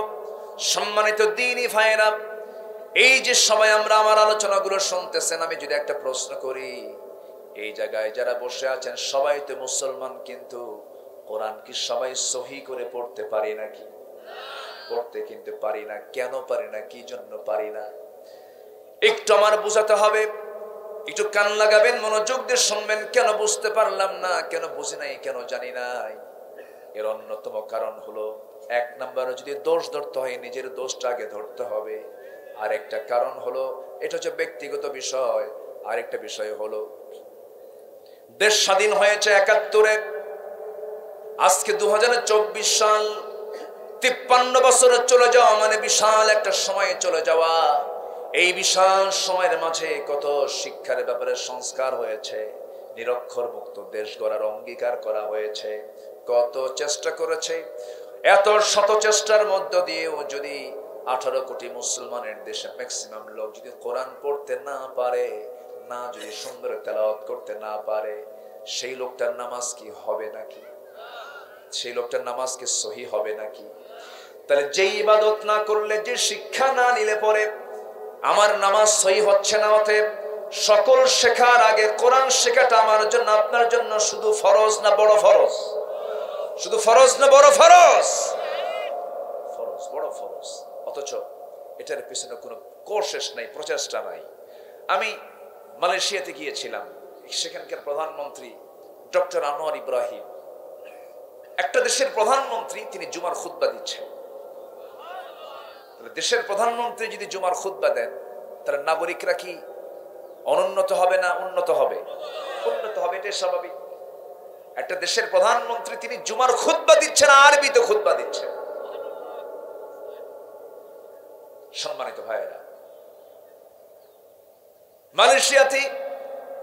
সম্মানিত দ্বীনি ভাইরা, এই যে সবাই আমরা আমার আলোচনাগুলো শুনতেছেন, আমি যদি একটা প্রশ্ন করি, এই জায়গায় যারা বসে আছেন সবাই তো মুসলমান, কিন্তু কোরআন কি সবাই সহি করে পড়তে পারি নাকি? পড়তে কিন্তু পারি না। কেন পারি না? কি জন্য পারি না? একটু আমার বুঝাতে হবে। একটু কান লাগাবেন, মনোযোগ দিয়ে শুনবেন। কেন বুঝতে পারলাম না, কেন বুঝি নাই, কেন জানি নাই? এর অন্যতম কারণ হলো, 1 নম্বরে যদি দোষ ধরতে হয়, নিজের দোষটা আগে ধরতে হবে। আর একটা কারণ হলো, এটা হচ্ছে ব্যক্তিগত বিষয়। আরেকটা বিষয় হলো, দেশ স্বাধীন হয়েছে 71-এ, আজকে 2024 সাল। 53 বছর চলে যাওয়া মানে বিশাল একটা সময় চলে যাওয়া। এই বিশাল সময়ের মাঝে কত শিক্ষার ব্যাপারে সংস্কার হয়েছে, নিরক্ষর মুক্ত দেশ গড়ার অঙ্গীকার করা হয়েছে, কত চেষ্টা করেছে। এত শত চেষ্টার মধ্য দিয়েও যদি 18 কোটি মুসলমানের দেশে ম্যাক্সিমাম লোক যদি কোরআন পড়তে না পারে, না যদি সুন্দর তেলাওয়াত করতে না পারে, সেই লোকটার নামাজ কি হবে নাকি? সেই লোকটার নামাজ কি সহি হবে নাকি? তাহলে যে ইবাদত না করলে, যে শিক্ষা না নিলে পরে আমার নামাজ সহি হচ্ছে না। অতএব সকল শেখার আগে কোরআন শেখাটা আমার জন্য, আপনার জন্য শুধু ফরজ না বড় ফরজ? শুধু ফরজ না বড় ফরজ? ফরজ, বড় ফরজ। অথচ এটার পিছনে কোনো কোর্সেস নাই, প্রচেষ্টা নাই। আমি মালয়েশিয়াতে গিয়েছিলাম, সেখানকার প্রধানমন্ত্রী ডক্টর আনোয়ার ইব্রাহিম, একটা দেশের প্রধানমন্ত্রী, তিনি জুমার খুতবা দিচ্ছেন। দেশের প্রধানমন্ত্রী যদি জুমার খুতবা দেন, তাহলে নাগরিকরা কি অনুন্নত হবে না উন্নত হবে? উন্নত হবে, এটাই স্বাভাবিক। একটা দেশের প্রধানমন্ত্রী তিনি জুমার খুতবা দিচ্ছেন, আরবিতে খুতবা দিচ্ছেন। সম্মানিত ভাইয়েরা, মালয়েশিয়াতে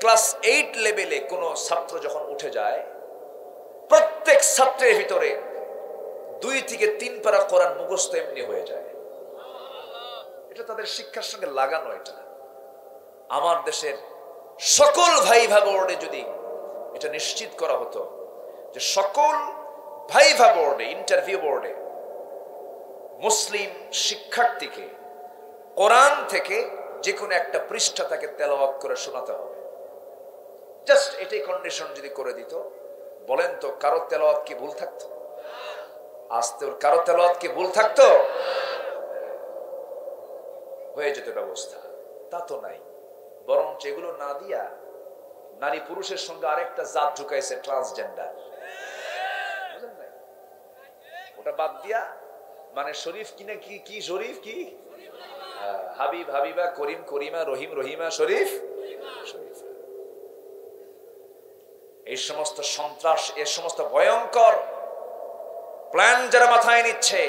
ক্লাস 8 লেভেলে কোন ছাত্র যখন উঠে যায়, প্রত্যেক ছাত্রের ভিতরে 2 থেকে 3 পারা কোরআন মুখস্থ এমনি হয়ে যায়। এটা তাদের শিক্ষার সঙ্গে লাগানো। এটা আমার দেশের সকল ভাইভা বোর্ডে যদি এটা নিশ্চিত করা হতো যে সকল ভাইভা বোর্ডে, ইন্টারভিউ বোর্ডে মুসলিম শিক্ষার্থীকে কোরআন থেকে যে কোনো একটা পৃষ্ঠা তাকে তেলাওয়াত করে শোনাতে হবে, জাস্ট এটাই কন্ডিশন যদি করে দিত, বলেন তো কারো তেলাওয়াত কি ভুল থাকতো? আস্তে কারো তেলাওয়াত কি ভুল থাকতো? হয়ে যেত ব্যবস্থা। তা তো নাই, বরং যেগুলো না দিয়া নারী পুরুষের সঙ্গে আরেকটা জাত ঢুকাইছে, ট্রান্সজেন্ডার। ওটা বাদ দিয়া মানে শরীফ কিনা কি, কি শরীফ কি, হাবিব হাবিবা, করিম করিমা, রহিম রহিমা, শরীফ শরীফ। এই সমস্ত সন্ত্রাস, এই সমস্ত ভয়ঙ্কর প্ল্যান যারা মাথায় নিচ্ছে,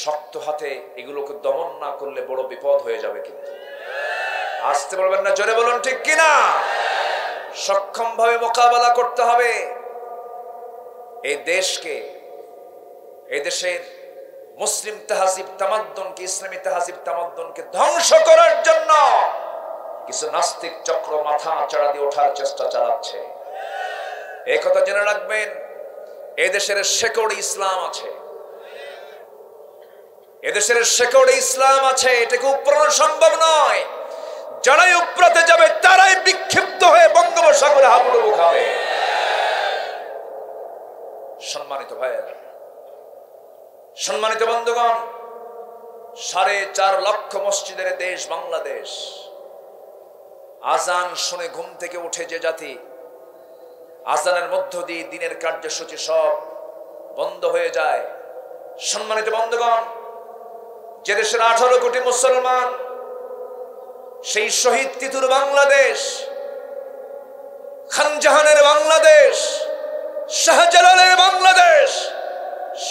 শক্ত হাতে এগুলোকে দমন না করলে বড় বিপদ হয়ে যাবে। কিন্তু আসতে বলবেন না, জোরে বলুন ঠিক কিনা? সক্ষম ভাবে মোকাবেলা করতে হবে। এই দেশকে, এই দেশের মুসলিম তাহাজিব তামাদ্দুনকে, ইসলামী তাহাজিব তামাদ্দুনকে ধ্বংস করার জন্য কিছু নাস্তিক চক্র মাথা চাড়া দিয়ে ওঠার চেষ্টা চালাচ্ছে। এই কথা জেনে রাখবেন, এই দেশের শেকড়ে ইসলাম আছে, এদেশের শেকড়ে ইসলাম আছে, এটাকে উপড়ানো সম্ভব নয়। যারাই উপড়াতে যাবে তারাই বিক্ষিপ্ত হয়ে বঙ্গোপসাগরে হাবুডুবু খাবে। সম্মানিত ভাইয়েরা, সম্মানিত বন্ধুগণ, 4.5 লক্ষ মসজিদের দেশ বাংলাদেশ। আজান শুনে ঘুম থেকে উঠে যে জাতি, আজানের মধ্য দিয়ে দিনের কার্যসূচি সব বন্ধ হয়ে যায়। সম্মানিত বন্ধুগণ, যে দেশের 18 কোটি মুসলমান, সেই শহীদ তিতুর বাংলাদেশ, খানজাহানের বাংলাদেশ, শাহজালালের বাংলাদেশ,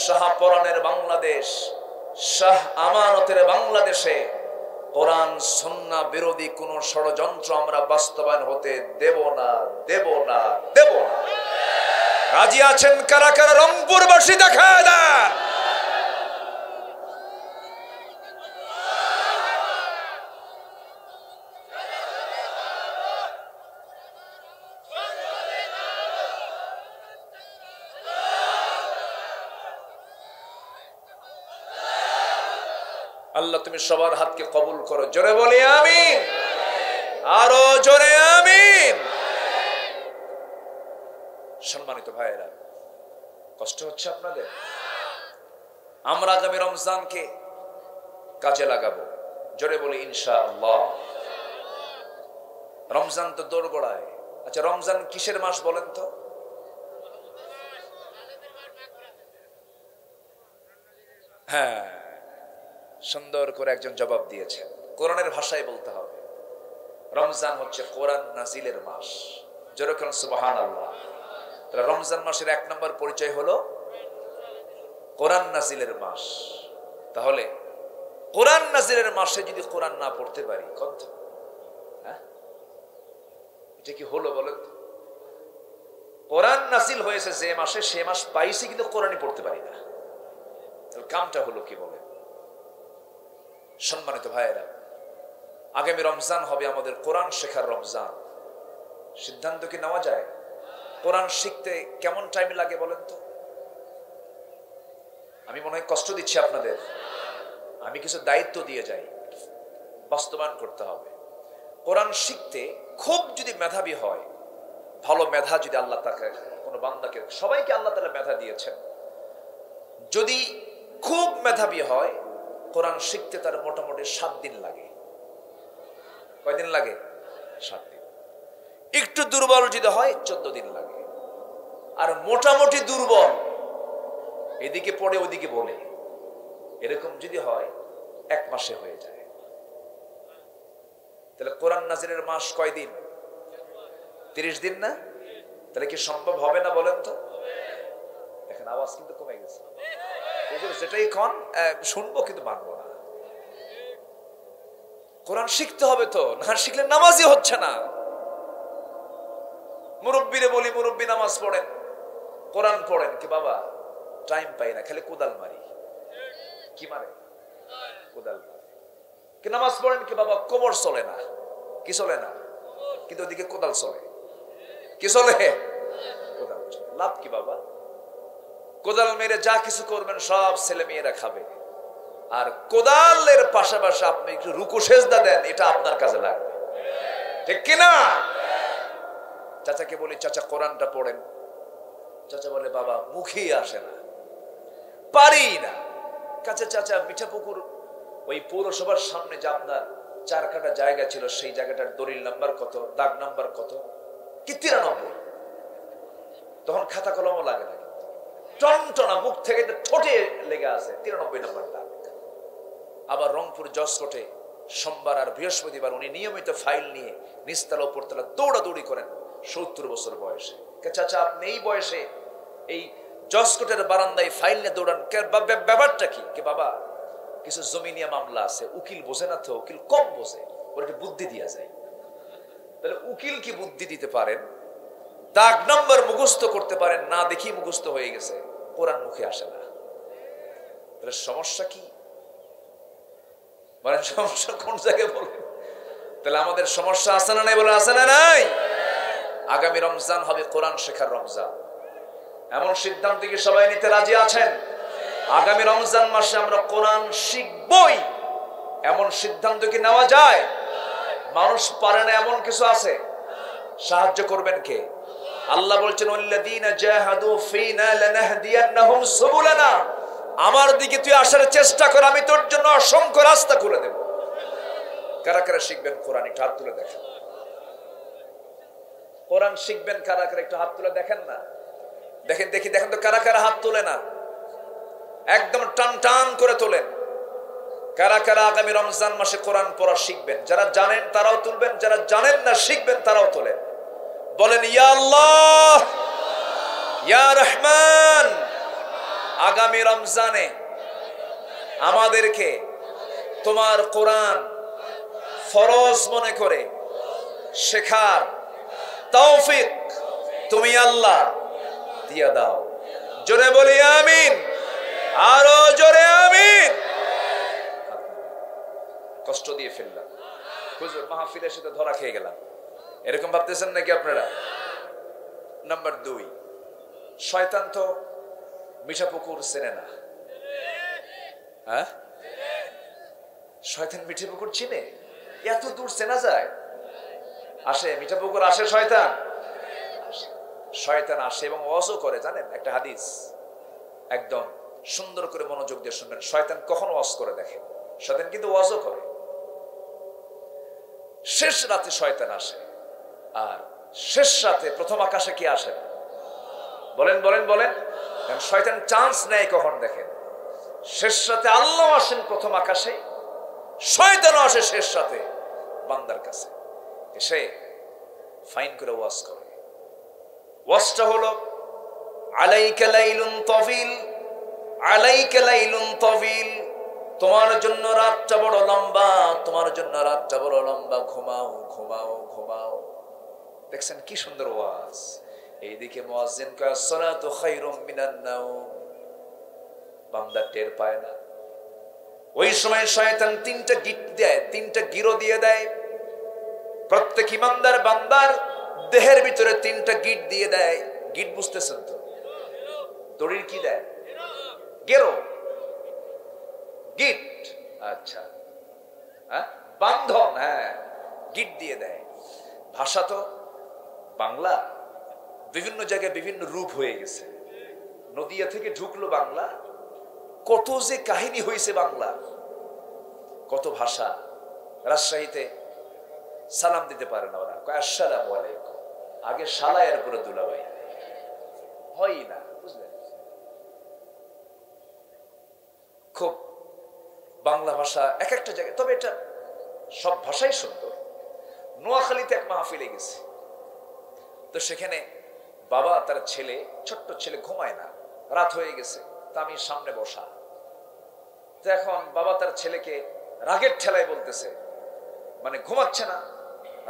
শাহপরানের বাংলাদেশ, শাহ আমানতের বাংলাদেশে কোরআন সুন্নাহ বিরোধী কোন ষড়যন্ত্র আমরা বাস্তবায়ন হতে দেব না, দেব না, দেব না। রাজি আছেন কারা কারা? রংপুরবাসী দেখায় দেন। আল্লাহ তুমি সবার হাতকে কবুল করো, জোরে বলি আমিন, আরো জোরে আমিন। সম্মানিত ভাইয়েরা, কষ্ট হচ্ছে আপনাদের? আমরা আগামী রমজানকে কাজে লাগাবো, জোরে বলি ইনশাআল্লাহ। রমজান তো দোরগোড়ায়। আচ্ছা, রমজান কিসের মাস বলেন তো? হ্যাঁ, সুন্দর করে একজন জবাব দিয়েছেন। কোরআনের ভাষায় বলতে হবে, রমজান হচ্ছে কোরআন নাজিলের মাস। যেরকম সুবহানাল্লাহ। রমজান মাসের 1 নম্বর পরিচয় হলো কোরআন নাজিলের মাস। তাহলে কোরআন নাজিলের মাসে যদি কোরআন না পড়তে পারি, কত হ্যাঁ, এটা কি হলো বলেন তো? কোরআন নাজিল হয়েছে যে মাসে, সে মাস পাইছি কিন্তু কোরআনই পড়তে পারি না, তাহলে কামটা হলো কি বলেন? সম্মানিত ভাইয়েরা, আগামী রমজান হবে আমাদের কোরআন শেখার রমজান। সিদ্ধান্ত কি নেওয়া যায়? কোরআন শিখতে কেমন টাইম লাগে বলেন তো? আমি মনে হয় কষ্ট দিচ্ছি আপনাদের, আমি কিছু দায়িত্ব দিয়ে যাই, বাস্তবায়ন করতে হবে। কোরআন শিখতে খুব যদি মেধাবী হয়, ভালো মেধা যদি আল্লাহ তাকে, কোনো বান্দাকে, সবাইকে আল্লাহ তাআলা মেধা দিয়েছেন, যদি খুব মেধাবী হয়, কোরআন শিখতে তার মোটামুটি 7 দিন লাগে। কয়দিন লাগে? 7 দিন। একটু দুর্বল যদি হয় 14 দিন লাগে। আর মোটামুটি দুর্বল, এদিকে পড়ে ওদিকে বলে, এরকম যদি হয় 1 মাসে হয়ে যায়। তাহলে কোরআন নাজিলের মাস কয়দিন? 30 দিন না? তাহলে কি সম্ভব হবে না বলেন তো? দেখেন আওয়াজ কিন্তু কমে গেছে। যেটাই কন শুনবো কিন্তু মানবো না। কোরআন শিখতে হবে তো, না শিখলে নামাজই হচ্ছে না। মুরব্বীরে বলি, মুরব্বী নামাজ পড়েন, কোরআন পড়েন, কি বাবা টাইম পাই না, খালি কোদাল মারি। কি মারে? কোদাল মারে। কি নামাজ পড়েন, কি বাবা কোমর চলে না। কি চলে না? কিন্তু ওদিকে কোদাল চলে। কি চলে? কোদাল চলে। লাভ কি বাবা? কোদাল মেরে যা কিছু করবেন সব ছেলে মেয়েরা খাবে, আর কোদালের পাশাপাশি আপনি একটু রুকু সেজদা দেন, এটা আপনার কাজে লাগবে, ঠিক কিনা? চাচাকে বলি, চাচা কোরআনটা পড়েন। চাচা বলে, বাবা মুখেই আসে না, পারি না। কাছে চাচা, মিঠাপুকুর ওই পৌরসভার সামনে যে আপনার 4 কাঠা জায়গা ছিল, সেই জায়গাটার দলিল নাম্বার কত, দাগ নাম্বার কত? কি 93। তখন খাতা কলমও লাগে না, টনটনা মুখ থেকে ঠোঁটে লেগে আছে 93 নম্বর দাগ। আবার রংপুর জজকোর্টে সোমবার আর বৃহস্পতিবার উনি নিয়মিত ফাইল নিয়ে নিচতলা উপরতলা দৌড়াদৌড়ি করেন 70 বছর বয়সে। চাচা আপনি এই বয়সে এই জজকোর্টের বারান্দায় ফাইল নিয়ে দৌড়ান, ব্যাপারটা কি? কে বাবা কিছু জমিনিয়া মামলা আছে, উকিল বোঝে না তো, উকিল কম বোঝে, ওর একটু বুদ্ধি দিয়া যায়। তাহলে উকিল কি বুদ্ধি দিতে পারেন? দাগ নম্বর মুখস্থ করতে পারেন না, দেখি মুখস্থ হয়ে গেছে, কোরআন মুখে আসে না। তাহলে সমস্যা কি? মানে সমস্যা কোন জায়গায় বলেন? তাহলে আমাদের সমস্যা আছে না নাই? বলে আছে না নাই? আগামী রমজান হবে কোরআন শেখার রমজান। এমন সিদ্ধান্ত কি সবাই নিতে রাজি আছেন? আগামী রমজান মাসে আমরা কোরআন শিখবই, এমন সিদ্ধান্ত কি নেওয়া যায়? মানুষ পারে না এমন কিছু আছে? সাহায্য করবেন কে? আল্লাহ বলছেন, ওয়াল্লাযীনা জাহাদু ফীনা লানাহদিয়ান্নাহুম সুবুলানা। আমার দিকে তুই আসার চেষ্টা কর, আমি তোর জন্য অসংখ্য রাস্তা খুলে দেব। কারা কারা শিখবেন কোরআন? একটু হাত তুলে দেখেন। কোরআন শিখবেন কারা কারা? একটু হাত তুলে দেখেন না, দেখেন দেখি, দেখেন তো কারা কারা হাত তোলে না। একদম টান টান করে তোলেন। কারা কারা আগামী রমজান মাসে কোরআন পড়া শিখবেন? যারা জানেন তারাও তুলবেন, যারা জানেন না শিখবেন তারাও তোলেন। বলেন, ইয়া আল্লাহ, ইয়া রহমান, আগামী রমজানে আমাদেরকে তোমার কোরআন ফরজ মনে করে শেখার তৌফিক তুমি আল্লাহ দিয়া দাও। জোরে বলি আমিন, আরো জোরে আমিন। কষ্ট দিয়ে ফেললাম, হুজুর মাহফিলের সাথে ধরা খেয়ে গেলাম, এরকম ভাবতেছেন নাকি আপনারা? নাম্বার 2, শয়তান তো মিঠাপুকুর চেনে না। হ্যাঁ, শয়তান মিঠাপুকুর চিনে? এত দূর চেনা যায়? আসে মিঠাপুকুর, আসে শয়তান, শয়তান আসে এবং ওয়াজও করে। জানেন একটা হাদিস, একদম সুন্দর করে মনোযোগ দিয়ে শুনবেন। শয়তান কখন ওয়াজ করে দেখেন? শয়তান কিন্তু ওয়াজও করে। শেষ রাতে শয়তান আসে, আর শেষ রাতে প্রথম আকাশে কি আসে? বলেন বলেন বলেন। শয়তান চান্স নেয় কখন? দেখেন শেষ রাতে আল্লাহ আসেন প্রথম আকাশে, শয়তানও আসে শেষ রাতে বান্দার কাছে, এসে ফাইন করে ওয়াজ করে। ওয়াজটা হলো, আলাইকা লাইলুন তাওয়িল আলাইকা লাইলুন তাওয়িল, তোমার জন্য রাতটা বড় লম্বা, তোমার জন্য রাতটা বড় লম্বা, ঘুমাও ঘুমাও ঘুমাও। দেখছেন কি সুন্দর ওয়াজ। এইদিকে মুয়াজ্জিন কয় আসসালাতু খায়রুম মিনান নাওম, বান্দা টের পায় না। ওই সময় শয়তান তিনটা গিট দেয়, তিনটা গিরো দিয়ে দেয়। প্রত্যেক ইমানদার বান্দার দেহের ভিতরে তিনটা গিট দিয়ে দেয়। গিট বুঝতেছেন তো? দড়ির কি দেয়? গেরো, গিট। আচ্ছা, হ্যাঁ, বান্ধন। হ্যাঁ, গিট দিয়ে দেয়। ভাষা তো বাংলা বিভিন্ন জায়গায় বিভিন্ন রূপ হয়ে গেছে। নদিয়া থেকে ঢুকলো বাংলা, কত যে কাহিনী হয়েছে বাংলা, কত ভাষা। রাজশাহীতে সালাম দিতে পারে না ওরা, কয় আসসালামু আলাইকুম, আগে শালায়ের উপরে দুলাভাই হয় না, বুঝলেন? খুব বাংলা ভাষা এক একটা জায়গায়, তবে এটা সব ভাষাই সুন্দর। নোয়াখালীতে এক মাহফিলে গেছে, তো সেখানে বাবা তার ছেলে, ছোট্ট ছেলে ঘুমায় না, রাত হয়ে গেছে, তা আমি সামনে বসা। তো এখন বাবা তার ছেলেকে রাগের ঠেলায় বলতেছে, মানে ঘুমাচ্ছে না,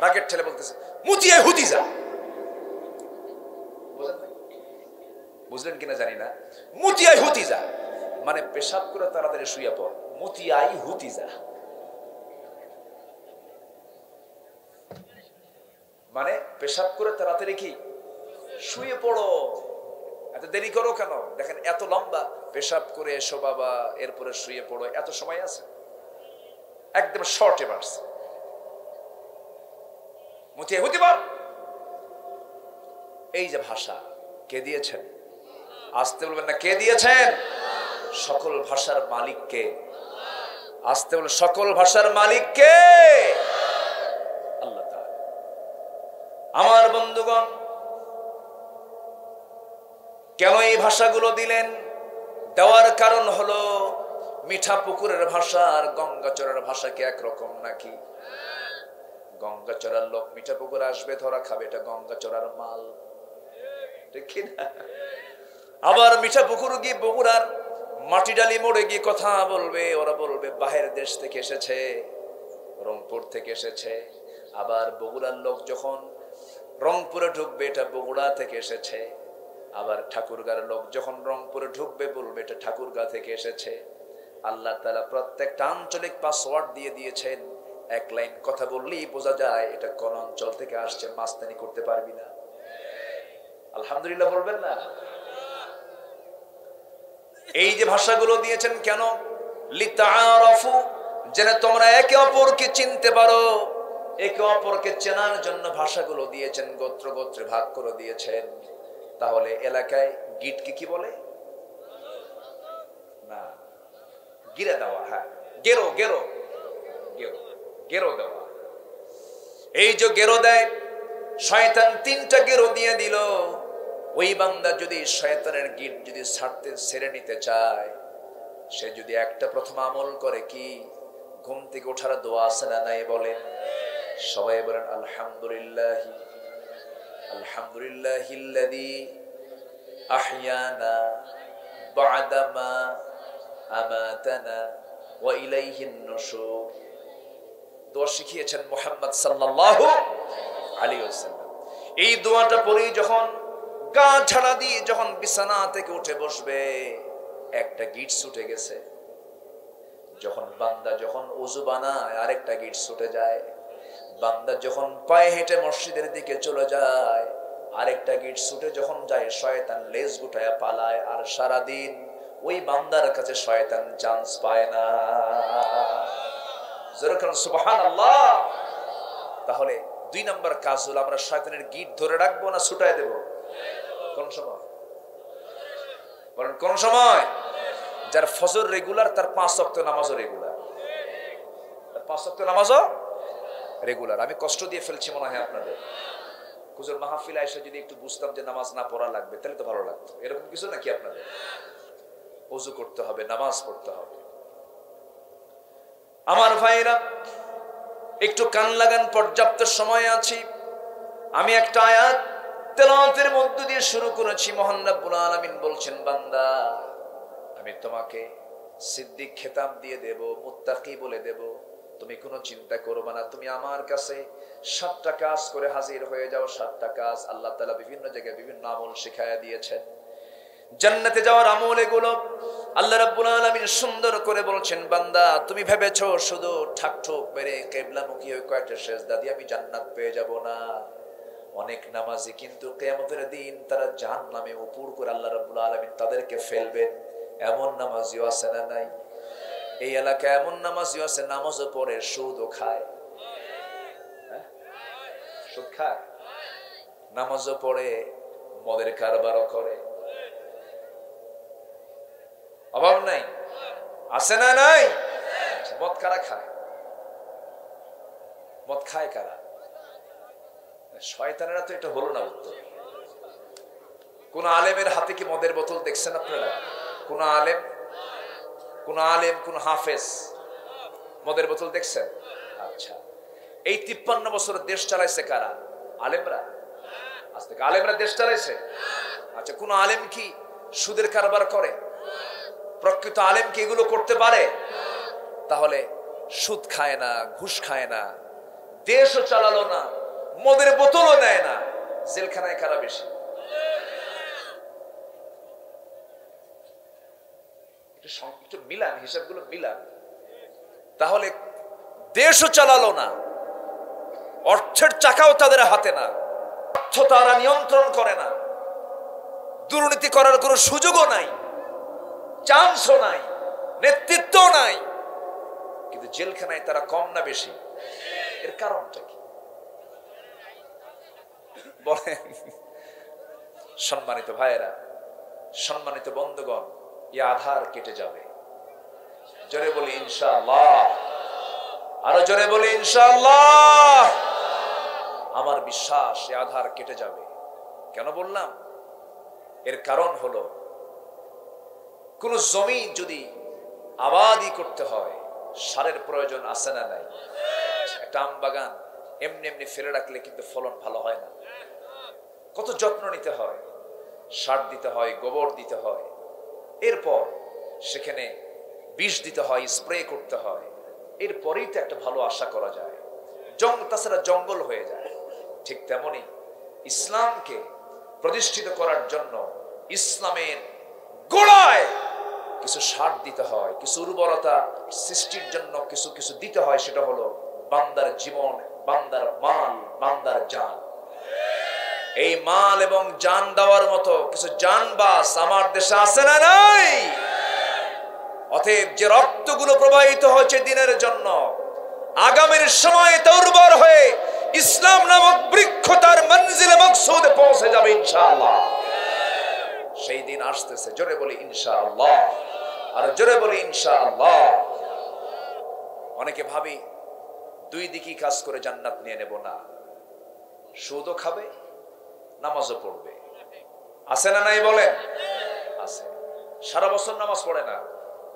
রাগের ঠেলে বলতেছে মুতিয়া হুতি যা। বুঝলেন কিনা জানি না, মুতিয়াই হুতি যা মানে পেশাব করে তাড়াতাড়ি শুয়ে পড়, মুতিয়াই হুতি যা মানে পেশাব করে তাড়াতাড়ি কি শুয়ে পড়ো, এত দেরি করো কেন? দেখেন এত লম্বা, পেশাব করে এসো বাবা, এরপরে শুয়ে পড়ো, এত সময় আছে? একদম শর্টে মারছে, মুতিয়া হুতি বল। এই যে ভাষা কে দিয়েছেন? আসতে বলবেন না, কে দিয়েছেন? সকল ভাষার মালিক কে? আসতে বলবেন, সকল ভাষার মালিক কে? আল্লাহ তাআলা। আমার বন্ধুগণ, কেন এই ভাষাগুলো দিলেন? দেওয়ার কারণ হলো মিঠা পুকুরের ভাষা আর গঙ্গাচড়ার ভাষা কি একরকম নাকি? গঙ্গাচড়ার লোক মিঠা পুকুরে আসবে, ধরা খাবে, এটা গঙ্গাচড়ার মাল, ঠিক না? আবার মিঠা পুকুর গিয়ে বগুড়ার মাটি ডালি মোড়ে গিয়ে কথা বলবে, ওরা বলবে বাহির দেশ থেকে এসেছে, রংপুর থেকে এসেছে। আবার বগুড়ার লোক যখন রংপুরে ঢুকবে, এটা বগুড়া থেকে এসেছে। আবার ঠাকুরগাঁর লোক যখন রংপুরে ঢুকবে, বলবে এটা ঠাকুরগাঁ থেকে এসেছে। আল্লাহ তাআলা প্রত্যেকটা আঞ্চলিক পাসওয়ার্ড দিয়ে দিয়েছেন। এক লাইন কথা বললেই বোঝা যায় এটা কোন অঞ্চল থেকে আসছে, মাস্তানি করতে পারবি না। আলহামদুলিল্লাহ বলবেন না? এই যে ভাষাগুলো দিয়েছেন কেন? লিতাআরাফু, যেন তোমরা একে অপরকে চিনতে পারো। একে অপরকে চেনার জন্য ভাষাগুলো দিয়েছেন, গোত্র গোত্রে ভাগ করে দিয়েছেন। তাহলে এলাকায় গিটকে কি বলে? না, গিরে দেওয়া। হ্যাঁ, গেরো গেরো গেরো গেরো দেওয়া। এই যে গেরো দেয়, শয়তান তিনটা গেরো দিয়ে দিল। ওই বান্দা যদি শয়তানের গিট যদি ছেড়ে নিতে চায়, সে যদি একটা প্রথম আমল করে, কি? ঘুম থেকে ওঠার দোয়া আছে না নাই? বলেন সবাই, বলেন আলহামদুলিল্লাহ, আলহামদুলিল্লাহিল্লাযী আহইয়ানা বা'দা মা আমাতানা ওয়া ইলাইহিন নুশুর। দোয়া শিখিয়েছেন মুহাম্মদ সাল্লাল্লাহু আলাইহি ওয়াসাল্লাম। এই দোয়াটা পড়েই যখন গা ঝাড়া দিয়ে যখন বিছানা থেকে উঠে বসবে, একটা গিট ছুটে গেছে। যখন বান্দা যখন ওযু বানায়, আরেকটা গিট ছুটে যায়। বান্দা যখন পায়ে হেঁটে মসজিদের দিকে চলে যায়, আরেকটা গিট ছুটে যখন যায়, শয়তান লেজ গুটায়া পালায়। আর সারাদিন ওই বান্দার কাছে শয়তান চান্স পায় না। যেরকম সুবহানাল্লাহ। তাহলে 2 নম্বর কাজ হলো, আমরা শয়তানের গিট ধরে রাখবো না ছুটায় দেব? কোন সময়? বলেন কোন সময়? যার ফজর রেগুলার, তার 5 ওয়াক্ত নামাজও রেগুলার, তার 5 ওয়াক্ত নামাজও রেগুলার। আমি কষ্ট দিয়ে ফেলছি মনে হয় আপনাদের। হুজুর মাহফিলে এসে যদি একটু বুঝতাম যে নামাজ না পড়া লাগবে, তাহলে তো ভালো লাগতো। এরকম কিছু নাকি আপনাদের? ওযু করতে হবে, নামাজ পড়তে হবে। আমার ভাইরা, একটু কান লাগান, পর্যাপ্ত সময় আছে। আমি একটা আয়াত তেলাওয়াতের মধ্য দিয়ে শুরু করেছি। মহান রব্বুল আলামিন বলছেন, বান্দা আমি তোমাকে সিদ্দিক খেতাব দিয়ে দেব, মুত্তাকি বলে দেব। তুমি কোনো চিন্তা করবে না, তুমি আমার কাছে 7টা কাজ করে হাজির হয়ে যাও। 7টা কাজ আল্লাহ তাআলা বিভিন্ন জায়গায় বিভিন্ন আমল শিখায়া দিয়েছেন। জান্নাতে যাওয়ার আমল এগুলো। আল্লাহ রাব্বুল আলামিন সুন্দর করে বলছেন, বান্দা তুমি ভেবেছো শুধু ঠাকঠুক মেরে কিবলামুখী হয়ে কয়েকটা সেজদা দিয়ে আমি জান্নাত পেয়ে যাব না। অনেক নামাজি কিন্তু কিয়ামতের দিন তারা জাহান্নামে উপর করে আল্লাহ রাব্বুল আলামিন তাদেরকে ফেলবেন। এমন নামাজিও আছে না নাই? এই এলাকায় এমন নামাজিও আছে নামাজও পড়ে সুদও খায়। সুদ খায়, নামাজও পড়ে, মদের কারবারও করে। অভাব নাই, আছে না নাই? মদ কারা খায়? মদ খায় কারা? শয়তানেরা তো এটা হলো না উত্তর। কোন আলেমের হাতে কি মদের বোতল দেখছেন আপনারা? কোন আলেম, কোন হাফেজ মদের বোতল দেখছেন? আচ্ছা, এই 53 বছর দেশ চালাইছে কারা? আলেমরা। আজ থেকে আলেমরা দেশ চালাইছে? আচ্ছা, কোন আলেম কি সুদের কারবার করে? প্রকৃত আলেম কি এগুলো করতে পারে? তাহলে সুদ খায় না, ঘুষ খায় না, দেশও চালালো না, মদের বোতলও নেয় না, জেলখানায় কারা বেশি? একটু মিলান, হিসাবগুলো মিলান। তাহলে দেশও চালালো না, অর্থের চাকাও তাদের হাতে না, অর্থ তারা নিয়ন্ত্রণ করে না, দুর্নীতি করার কোনো সুযোগও নাই, চান্সও নাই, নেতৃত্ব নাই, কিন্তু জেলখানায় তারা কম না বেশি? এর কারণটা কি বলেন? সম্মানিত ভাইয়েরা, সম্মানিত বন্ধুগণ, এই আধার কেটে যাবে। জোরে বলি ইনশাআল্লাহ, আরো জোরে বলি ইনশাআল্লাহ। আমার বিশ্বাস এই আধার কেটে যাবে। কেন বললাম? এর কারণ হলো, কোন জমি যদি আবাদি করতে হয় সারের প্রয়োজন আছে না নাই? একটা আম বাগান এমনি এমনি ফেলে রাখলে কিন্তু ফলন ভালো হয় না। কত যত্ন নিতে হয়, সার দিতে হয়, গোবর দিতে হয়, এরপর সেখানে বিষ দিতে হয়, স্প্রে করতে হয়, এরপরেই তো একটা ভালো আশা করা যায়। তাছাড়া জঙ্গল হয়ে যায়। ঠিক তেমনি ইসলামকে প্রতিষ্ঠিত করার জন্য ইসলামের গোড়ায় কিছু সার দিতে হয়, কিছু উর্বরতা সৃষ্টির জন্য কিছু কিছু দিতে হয়। সেটা হলো বান্দার জীবন, বান্দার মাল, বান্দার জান। এই মাল এবং জান দেওয়ার মতো কিছু জানবাস আমার দেশে আছে না নাই? অতএব যে রক্তগুলো প্রবাহিত হয়েছে দিনের জন্য, আগামীর সময়ে তা উর্বর হয়ে ইসলাম নামক বৃক্ষ তার মঞ্জিলে মকসুদে পৌঁছে যাবে ইনশাআল্লাহ। সেই দিন আসতেছে। জোরে বলি ইনশাআল্লাহ, আর জোরে বলি ইনশাআল্লাহ। অনেকে ভাবি দুই দিকই কাজ করে জান্নাত নিয়ে নেব না। সুদও খাবে, নামাজও পড়বে। আছে না নাই বলেন? আছে। সারা বছর নামাজ পড়ে না।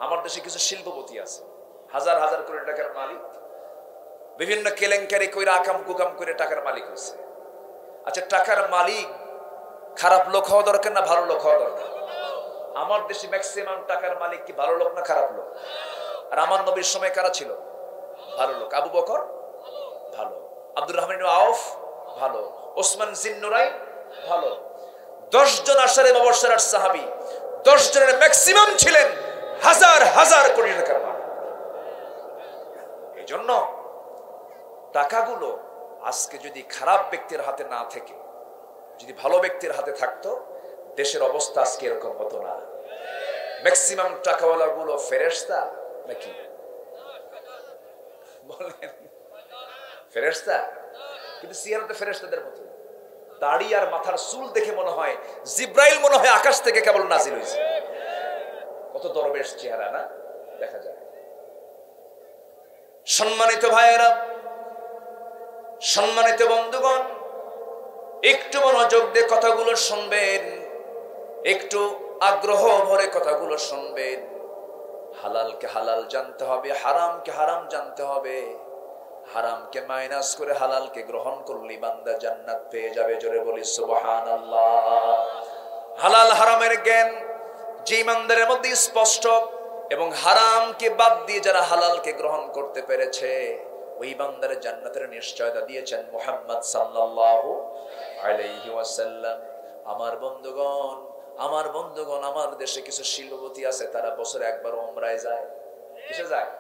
আমার দেশে কিছু শিল্পপতি আছে, হাজার হাজার কোটি টাকার মালিক, বিভিন্ন কেলেঙ্কারি কইরা আকাম কুকাম করে টাকার মালিক হয়েছে। আচ্ছা, টাকার মালিক খারাপ লোক হওয়া দরকার না ভালো লোক হওয়া দরকার? আমার দেশে ম্যাক্সিমাম টাকার মালিক কি ভালো লোক না খারাপ লোক? আর আমার নবীর সময় কারা ছিল? ভালো লোক। আবু বকর ভালো, আব্দুর রহমান ইবনে আউফ ভালো, ওসমান জিন্নুরাইন ভালো। 10 জন আশারে মুবাশশিরার সাহাবী, 10 জনের ম্যাক্সিমাম ছিলেন হাজার হাজার কোটি টাকার মালিক। এই জন্য টাকাগুলো আজকে যদি খারাপ ব্যক্তির হাতে না থেকে যদি ভালো ব্যক্তির হাতে থাকতো, দেশের অবস্থা আজকে এরকম হতো না। ম্যাক্সিমাম টাকাওয়ালা গুলো ফেরেশতা নাকি বলেন? ফেরেশতা, কিন্তু সিয়ারতে ফেরেশতাদের মতো। দাড়ি আর মাথার চুল দেখে মনে হয় জিব্রাইল মনে হয় আকাশ থেকে কেবল নাজিল হয়েছে। কত দরবেশ চেহারা না দেখা যায়। সম্মানিত ভাইয়েরা, সম্মানিত বন্ধুগণ, একটু মনোযোগ দিয়ে কথাগুলো শুনবেন, একটু আগ্রহ ভরে কথাগুলো শুনবেন। হালালকে হালাল জানতে হবে, হারামকে হারাম জানতে হবে। হারামকে মাইনাস করে হালালকে গ্রহণ করলে বান্দা জান্নাত পেয়ে যাবে। জোরে বলি সুবহানাল্লাহ। হালাল হারামের জ্ঞান যে ইমানদারের মধ্যে স্পষ্ট এবং হারামকে বাদ দিয়ে যারা হালালকে গ্রহণ করতে পেরেছে, ওই বান্দারের জান্নাতের নিশ্চয়তা দিয়েছেন মুহাম্মদ সাল্লাল্লাহু আলাইহি ওয়াসাল্লাম। আমার বন্ধুগণ, আমার দেশে কিছু শিল্পপতি আছে, তারা বছরে একবার উমরায় যায়। কিসে যায়?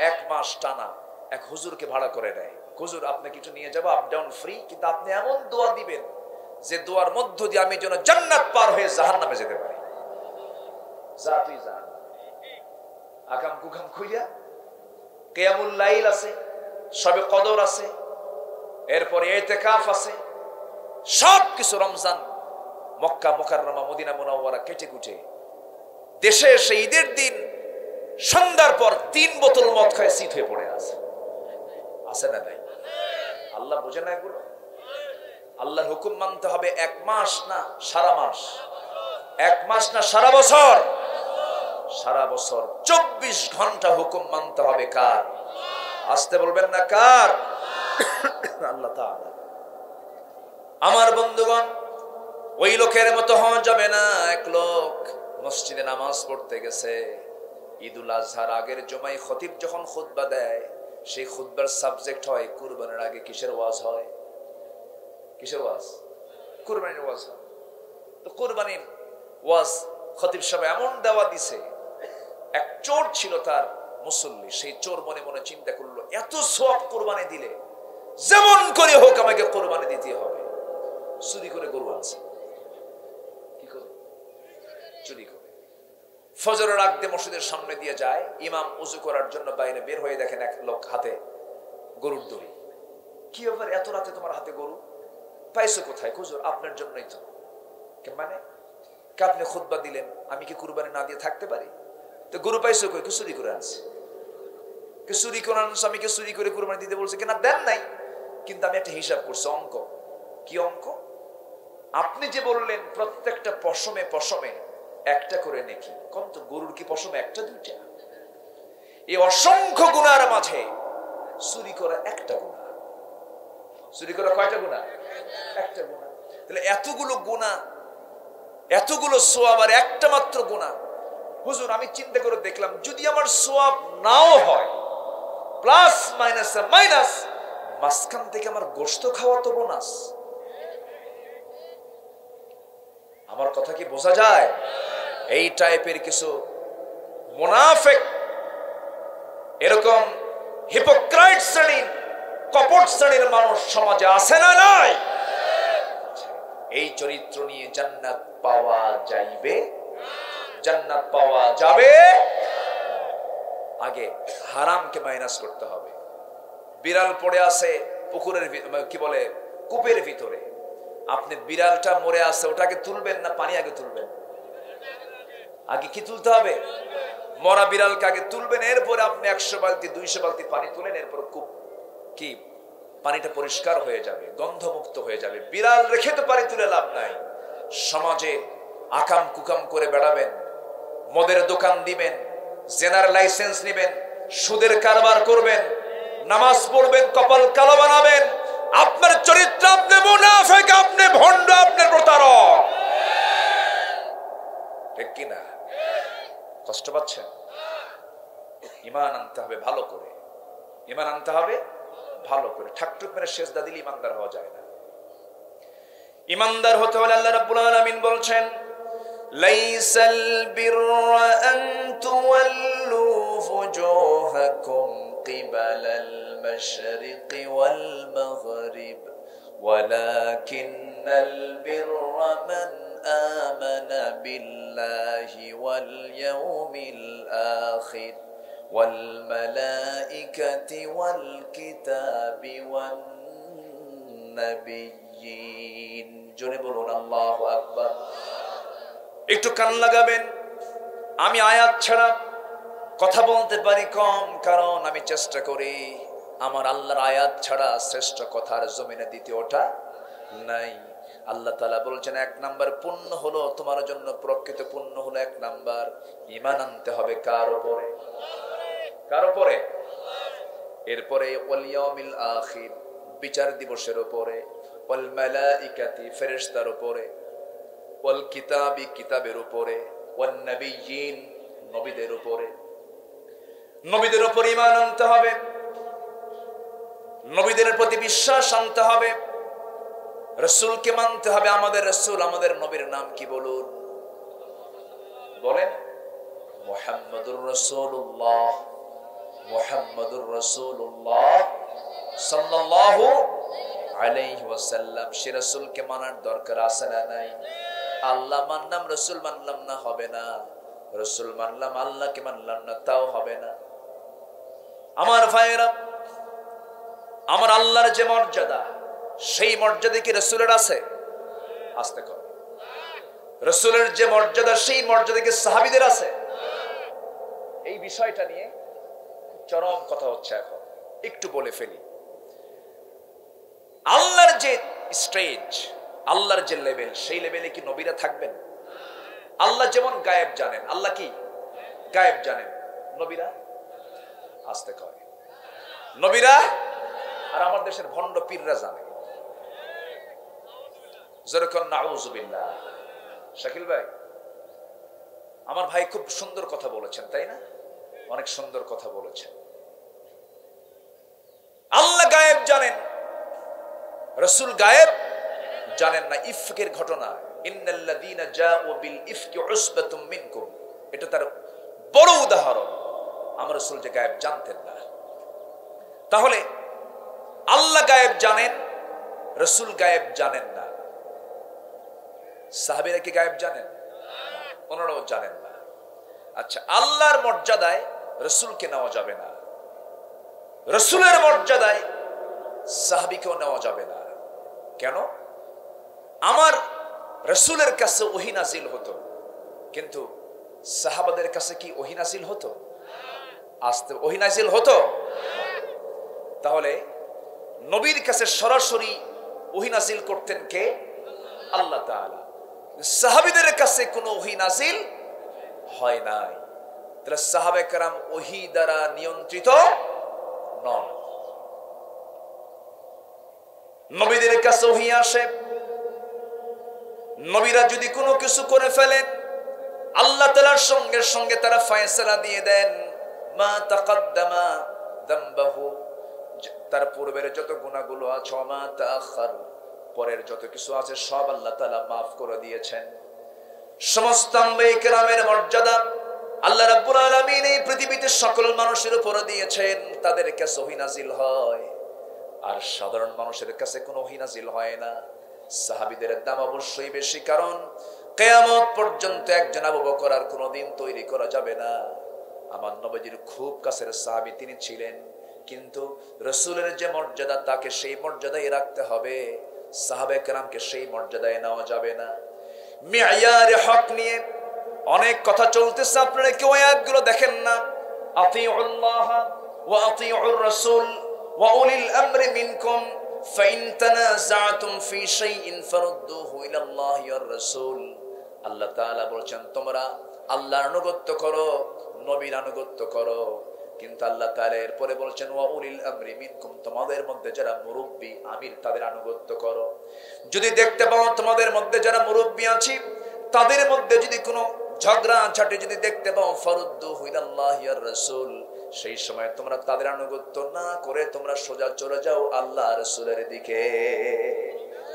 1 মাস টানা এক হুজুরকে ভাড়া করে নেয়। হুজুর আপনাকে কিছু নিয়ে যাবো, আপ ডাউন ফ্রি, কিন্তু আপনি এমন দোয়া দিবেন যে দোয়ার মধ্য দিয়ে আমি যেন জান্নাত পার হয়ে জাহান্নামে যেতে পারি। যা তুই জাহান্নাম, আকাম কুকাম খুইয়া কিয়ামুল লাইল আছে, শবে কদর আছে, এরপরে ইতিকাফ আছে, সবকিছু রমজান, মক্কা মুকাররমা, মদিনা মুনাওয়ারা কেটে কুটে দেশে এসে ঈদের দিন সন্ধ্যার পর 3 বোতল মদ খায় সিট হয়ে পড়ে আছে না নাই? আল্লাহ বোঝে না এগুলো? আল্লাহর হুকুম মানতে হবে 1 মাস না সারা মাস, 1 মাস না সারা বছর, সারা বছর 24 ঘন্টা হুকুম মানতে হবে। কার? আসতে বলবেন না কার? আল্লাহ তাআলা। আমার বন্ধুগণ, ওই লোকের মতো হওয়া যাবে না। এক লোক মসজিদে নামাজ পড়তে গেছে, ঈদুল আজহার আগের জুমায় খতিব যখন খুতবা দেয়, সেই খুতবার সাবজেক্ট হয় কুরবানির আগে কিসের ওয়াজ হয়? কিসের ওয়াজ? কুরবানির ওয়াজ হয়। তো কুরবানির ওয়াজ খতিব সাহেব এমন দেওয়া দিছে, এক চোর ছিল তার মুসল্লি, সেই চোর মনে মনে চিন্তা করলো, এত সওয়াব কুরবানি দিলে যেমন করে হোক আমাকে কুরবানি দিতে হবে। চুরি করে গরু আনছে। কি করে? চুরি করে। ফজরের আগ দিয়ে মসজিদের সামনে দিয়ে যায়, ইমাম উজু করার জন্য বাইরে বের হয়ে দেখেন এক লোক হাতে গরুর দড়ি। কি ব্যাপার, এত রাতে তোমার হাতে গরু পাইছো কোথায়? হুজুর আপনার জন্যই তো। মানে আপনি খুতবা দিলেন, আমি কি কুরবানি না দিয়ে থাকতে পারি? তো গরু পাইছো কই? চুরি করে আনছে। চুরি করে আনছে, আমি কি চুরি করে কুরবানি দিতে বলছে কিনা দেন নাই, কিন্তু আমি একটা হিসাব করছি, অঙ্ক। কি অঙ্ক? আপনি যে বললেন প্রত্যেকটা পশমে পশমে একটা করে নেকি, কোন তো গরুর কি পশমে একটা দুইটা? এই অসংখ্য গুনার মাঝে চুরি করা একটা গুনাহ। চুরি করা কয়টা গুনাহ? একটা গুনাহ। তাহলে এতগুলো গুনাহ, এতগুলো সওয়াব আর একটা মাত্র গুনাহ। হুজুর আমি চিন্তা করে দেখলাম, যদি আমার সওয়াব নাও হয়, প্লাস মাইনাস মাইনাস, মাঝখান থেকে আমার গোশত খাওয়া তো বোনাস। আমার কথা কি বোঝা যায়? এই টাইপের কিছু মুনাফিক, এরকম হিপোক্রাইট শ্রেণীর, কপট শ্রেণীর মানুষ সমাজে আছে না নাই? এই চরিত্র নিয়ে জান্নাত পাওয়া যাইবে? জান্নাত পাওয়া যাবে? আগে হারামকে মাইনাস করতে হবে। বিড়াল পড়ে আছে পুকুরের, কি বলে, কূপের ভিতরে, আপনি বিড়ালটা মরে আছে, ওটাকে তুলবেন না পানি আগে তুলবেন? আগে কি তুলতে হবে? মরা বিড়ালকে আগে তুলবেন, এরপরে আপনি 100 বালতি 200 বালতি পানি তুলেন, এরপর খুব কি পানিটা পরিষ্কার হয়ে যাবে, গন্ধমুক্ত হয়ে যাবে। বিড়াল রেখে তো পানি তুলে লাভ নাই। সমাজে আকাম কুকাম করে বেড়াবেন, মদের দোকান দিবেন, জেনার লাইসেন্স নেবেন, সুদের কারবার করবেন, নামাজ পড়বেন, কপাল কালো বানাবেন, আপনার চরিত্র, আপনি মুনাফিক, আপনি ভণ্ড, আপনি প্রতারক। ঠিক কিনা? কষ্ট পাচ্ছেন? ঈমান আনতে হবে ভালো করে, ঈমান আনতে হবে ভালো করে। ঠাকটুক মেরে সেজদা দিলে ঈমানদার হওয়া যায় না। ঈমানদার হতে হলে আল্লাহ রাব্বুল আলামিন বলছেন, লাইসাল বিররা আন তুওয়াল্লু ফুজুহাকুম কিবালাল মাশরিকি ওয়াল মাগরিব ওয়ালাকিন্নাল বিররা মান আমানা বিল্লাহি ওয়াল ইয়াউমিল আখির ওয়াল মালাইকাতি ওয়াল কিতাবি ওয়ান নাবিয়্যিন। জোরে বলুন আল্লাহু আকবার। একটু কান লাগাবেন। আমি আয়াত ছাড়া কথা বলতে পারি কম, কারণ আমি চেষ্টা করি আমার আল্লাহর আয়াত ছাড়া শ্রেষ্ঠ কথার জমিনে দ্বিতীয়টা নাই। আল্লাহ তাআলা বলছেন, 1 নাম্বার পুণ্য হলো তোমার জন্য, প্রকৃত পুণ্য হলো 1 নাম্বার ঈমান আনতে হবে কার উপরে? কার উপরে? এরপরে ওয়াল ইয়াউমিল আখির, বিচার দিবসের উপরে, ওয়াল মালাইকাতি, ফেরেশতার উপরে, ওয়াল কিতাবি, কিতাবের উপরে, ওয়ান নাবিয়্যিন, নবীদের উপরে। নবীদের উপর ঈমান আনতে হবে, নবীদের প্রতি বিশ্বাস আনতে হবে, রাসূলকে মানতে হবে। আমাদের রাসূল, আমাদের নবীর নাম কি বলুন? বলেন মুহাম্মাদুর রাসূলুল্লাহ, মুহাম্মাদুর রাসূলুল্লাহ সাল্লাল্লাহু আলাইহি ওয়াসাল্লাম। সে রাসূলকে মানার দরকার আছে না নাই? আল্লাহ মানলাম, রাসূল মানলাম না, হবে না। রাসূল মানলাম, আল্লাহকে মানলাম না, তাও হবে না। আমার ভাইয়েরা, আমার আল্লাহর যে মর্যাদা, সেই মর্যাদা কি রাসূলের আছে? আস্তে কর। রাসূলের যে মর্যাদা, সেই মর্যাদা কি সাহাবীদের আছে? এই বিষয়টা নিয়ে চরম কথা হচ্ছে এখন, একটু বলে ফেলি। আল্লাহর যে স্টেজ, আল্লাহর যে লেভেল, সেই লেভেলে কি নবীরা থাকবেন? আল্লাহ যেমন গায়েব জানেন, আল্লাহ কি গায়েব জানেন, নবীরা আস্তে করে, নবীরা আর আমার দেশের ভণ্ড পীররা জানে। যেরকম নাউযুবিল্লাহ। শাকিল ভাই, আমার ভাই খুব সুন্দর কথা বলেছেন, তাই না? অনেক সুন্দর কথা বলেছেন। আল্লাহ গায়েব জানেন, রাসূল গায়েব জানেন না। ইফকের ঘটনা, ইন্নাল্লাযীনা জাউ বিল ইফকি উসবাতুম মিনকুম, এটা তার বড় উদাহরণ। আমার রাসূল যে গায়েব জানতেন না। তাহলে আল্লাহ গায়েব জানেন, রাসূল গায়েব জানেন না। সাহাবীরা কি গায়েব জানেন? ওনারাও জানেন না। আচ্ছা, আল্লাহর মর্যাদায় রাসূলকে নেওয়া যাবে না, রাসূলের মর্যাদায় সাহাবীকেও নেওয়া যাবে না। কেন? আমার রাসূলের কাছে ওহী নাজিল হতো, কিন্তু সাহাবাদের কাছে কি ওহী নাজিল হতো? আস্তে ওহী নাজিল হতো। তাহলে নবীর কাছে সরাসরি ওহী নাজিল করতেন কে? আল্লাহ তাআলা। সাহাবীদের কাছে কোনো ওহী নাজিল হয় নাই। তাহলে সাহাবায়ে কেরাম ওহী দ্বারা নিয়ন্ত্রিত নন। নবীদের কাছে ওহী আসে, নবীরা যদি কোনো কিছু করে ফেলেন, আল্লাহ তাআলার সঙ্গে সঙ্গে তারা ফয়সালা দিয়ে দেন, মা তাকাদ্দামা যামবাহু, তার পূর্বের যত গুনাহগুলো আছে, মা তাআখার, পরের যত কিছু আছে, সব আল্লাহ তাআলা maaf করে দিয়েছেন। সমস্ত আম্বিয়া কেরামের মর্যাদা আল্লাহ রাব্বুল আলামিন এই পৃথিবীতে সকল মানুষের উপর দিয়েছেন। তাদের কাছে ওহী নাজিল হয়, আর সাধারণ মানুষের কাছে কোনো ওহী নাজিল হয় না। সাহাবীদের দাম অবশ্যই বেশি, কারণ কিয়ামত পর্যন্ত একজন আবু বকর আর কোনোদিন তৈরি করা যাবে না। আমার নবীজির খুব কাছের সাহাবী তিনি ছিলেন, কিন্তু রাসূলের যে মর্যাদা, তাকে সেই মর্যাদায় রাখতে হবে, সাহাবায়ে কেরামকে সেই মর্যাদায় নেওয়া যাবে না। মিয়ারে হক নিয়ে অনেক কথা চলতেছে, আপনারা কেউ আয়াতগুলো দেখেন না। আতিউল্লাহ ওয়া আতিউর রাসূল ওয়া উলিল আমরি মিনকুম ফাইন তানাযাতুম ফি শাইইন ফারুদ্দুহু ইলাল্লাহি ওয়ার রাসূল। আল্লাহ তাআলা বলেছেন, তোমরা আল্লাহর আনুগত্য করো, নবীর আনুগত্য করো, কিন্তু আল্লাহ তাআলা এরপরে বলেছেন ওয়া উলিল আমরি মিনকুম, তোমাদের মধ্যে যারা মুরব্বি আমির, তাদের আনুগত্য করো। যদি দেখতে পাও তোমাদের মধ্যে যারা মুরব্বি আছি, তাদের মধ্যে যদি কোনো ঝগড়া ঝাঁটি যদি দেখতে পাও, ফারুদ্দুহু ইলাল্লাহি ওয়ার রাসূল, সেই সময় তোমরা তাদের আনুগত্য না করে তোমরা সোজা চলে যাও আল্লাহ রাসূলের দিকে।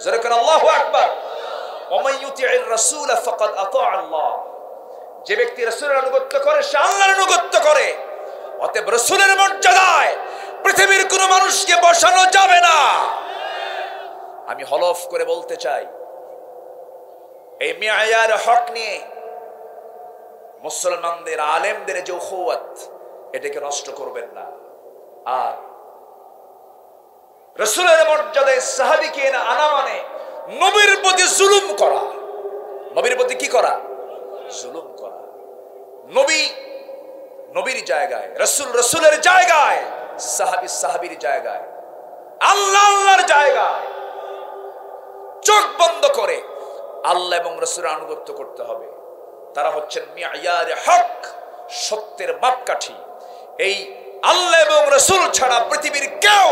জোরে করে আল্লাহু আকবার। ওয়া মান ইউতি'ir রাসূল ফাকাদ আতা আল্লাহ, যে ব্যক্তি রাসূলের আনুগত্য করে সে আল্লাহর আনুগত্য করে। অতএব রাসূলের মর্যাদায় পৃথিবীর কোনো মানুষকে বসানো যাবে না। আমি হলফ করে বলতে চাই, এই মিয়ার হক নিয়ে মুসলমানদের আলেমদের যে উখুয়াত, এটাকে নষ্ট করবেন না। আর রাসূলের মর্যাদায় সাহাবীকে আনা মানে নবীর প্রতি জুলুম করা। নবীর প্রতি কি করা? জুলুম করা। নবী নবীর জায়গায়, রাসূল রাসূলের জায়গায়, সাহাবী সাহাবীর জায়গায়, আল্লাহ আল্লাহর জায়গায়। চোখ বন্ধ করে আল্লাহ এবং রাসূলের আনুগত্য করতে হবে। তারা হচ্ছেন মিয়ার হক, সত্যের মাপকাঠি। এই আল্লাহ এবং রাসূল ছাড়া পৃথিবীর কেউ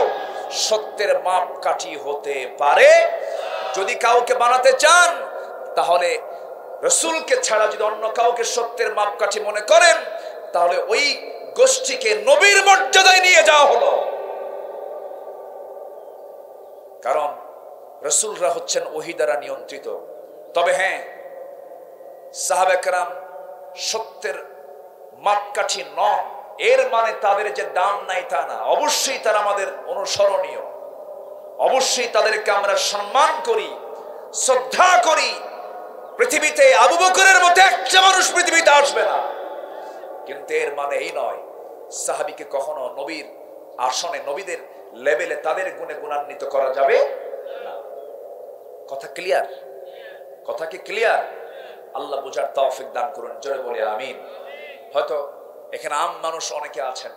সত্যের মাপকাঠি হতে পারে? যদি কাউকে বানাতে চান, তাহলে রাসূলকে ছাড়া যদি অন্য কাউকে সত্যের মাপকাঠি মনে করেন, তাহলে ওই গোষ্ঠীকে নবীর মর্যাদায় নিয়ে যাওয়া হলো। কারণ রাসূলরা হচ্ছেন ওহী দ্বারা নিয়ন্ত্রিত। তবে হ্যাঁ, সাহাবা কেরাম সত্যের মাপকাঠি নন, এর মানে তাদের যে দাম নাই তা না। অবশ্যই তারা আমাদের অনুসরণীয়, অবশ্যই তাদেরকে আমরা সম্মান করি, শ্রদ্ধা করি। পৃথিবীতে আবু বকরের মতো একটা মানুষ পৃথিবীতে আসবে না, কিন্তু এর মানে এই নয় সাহাবীকে কখনো নবীর আসনে, নবীদের লেভেলে তাদের গুণে গুণান্বিত করা যাবে না। কথা ক্লিয়ার? কথা কি ক্লিয়ার? আল্লাহ বোঝার তৌফিক দান করুন, জোরে বলে আমিন। হয়তো এখানে আম মানুষ অনেকে আছেন,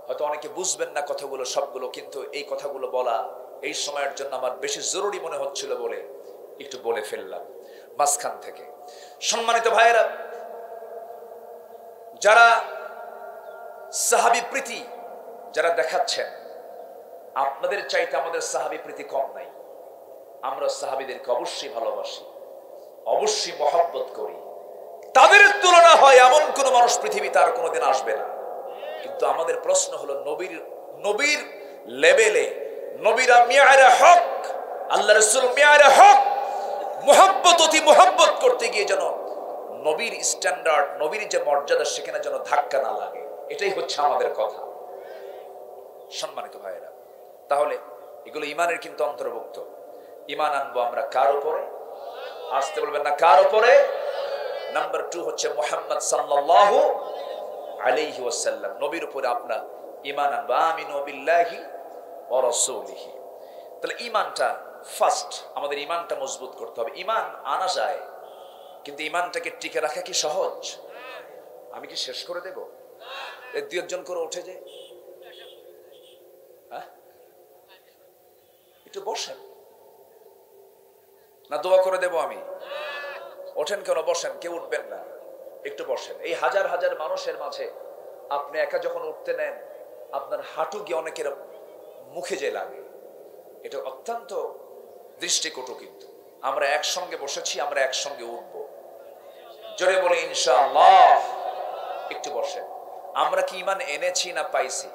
হয়তো অনেকে বুঝবেন না কথাগুলো সবগুলো, কিন্তু এই কথাগুলো বলা এই সময়ের জন্য আমার বেশি জরুরি মনে হচ্ছিল বলে একটু বলে ফেললাম মাঝখান থেকে। সম্মানিত ভাইয়েরা, যারা সাহাবী প্রীতি যারা দেখাচ্ছেন, আপনাদের চাইতে আমাদের সাহাবী প্রীতি কম নাই। আমরা সাহাবীদেরকে অবশ্যই ভালোবাসি, অবশ্যই মহব্বত করি। তাদের তুলনা হয় এমন কোন মানুষ পৃথিবীতে আর কোনোদিন আসবে না। কিন্তু আমাদের প্রশ্ন হলো, নবীর লেভেলে, নবীরা মিয়ারে হক, আল্লাহ রাসূল মিয়ারে হক, মহব্বত অতি মহব্বত করতে গিয়ে যেন নবীর স্ট্যান্ডার্ড, নবীর যে মর্যাদা, সেখানে যেন ধাক্কা না লাগে। এটাই হচ্ছে আমাদের কথা। সম্মানিত ভাইয়েরা, তাহলে এগুলো ইমানের কিন্তু অন্তর্ভুক্ত। ইমান আনবো আমরা কার উপরে? আসতে বলবেন না, কার উপরে? নাম্বার 2 হচ্ছে মুহাম্মদ সাল্লাল্লাহু আলাইহি ওয়াসাল্লাম, নবীর উপরে আপনার ইমান আনবো। আমিনু বিল্লাহি ওয়া রাসূলিহি। তাহলে ইমানটা ফার্স্ট, আমাদের ইমানটা মজবুত করতে হবে। ইমান আনা যায়, কিন্তু ইমানটাকে টিকে রাখা কি সহজ? আমি কি শেষ করে দেব? এই 2 একজন করে উঠে যে, হ্যাঁ, একটু বসেন না, দোয়া করে দেব আমি? ওঠেন কেন? বসেন, কেউ উঠবেন না, একটু বসেন। এই হাজার হাজার মানুষের মাঝে আপনি একা যখন উঠতে নেন, আপনার হাঁটু গিয়ে অনেকের মুখে যে লাগে, এটা অত্যন্ত দৃষ্টিকটু। কিন্তু আমরা একসঙ্গে বসেছি, আমরা একসঙ্গে উঠবো। জোরে বলে ইনশাআল্লাহ। একটু বসেন। আমরা কি ইমান এনেছি না পাইছি?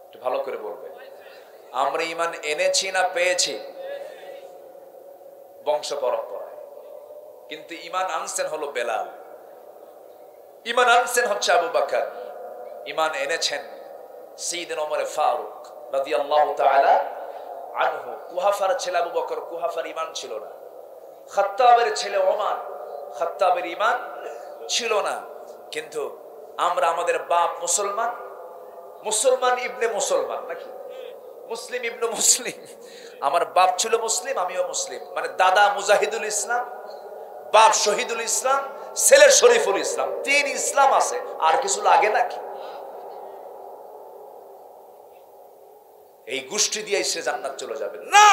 একটু ভালো করে বলবেন। আমরা ইমান এনেছি না পেয়েছি? বংশ পরম্পরায়। কিন্তু ইমান আনছেন হলো বেলাল, ইমান আনছেন হচ্ছে আবু বকর, ইমান এনেছেন সাইয়েদনা ওমর ফারুক রাদিয়াল্লাহু তাআলা আনহু। কুহাফার ছেলে আবু বকর, কুহাফার ইমান ছিল না। খাত্তাবের ছেলে ওমর, খাত্তাবের ইমান ছিল না। কিন্তু আমরা, আমাদের বাপ মুসলমান, মুসলমান ইবনে মুসলমান, নাকি মুসলিম ইবনে মুসলিম। আমার বাপ ছিল মুসলিম, আমিও মুসলিম। মানে দাদা মুজাহিদুল ইসলাম, বাপ শহীদুল ইসলাম, ছেলে শরীফুল ইসলাম। 3 ইসলাম আছে, আর কিছু লাগে নাকি? এই গোষ্ঠী দিয়ে সে জান্নাত চলে যাবে না।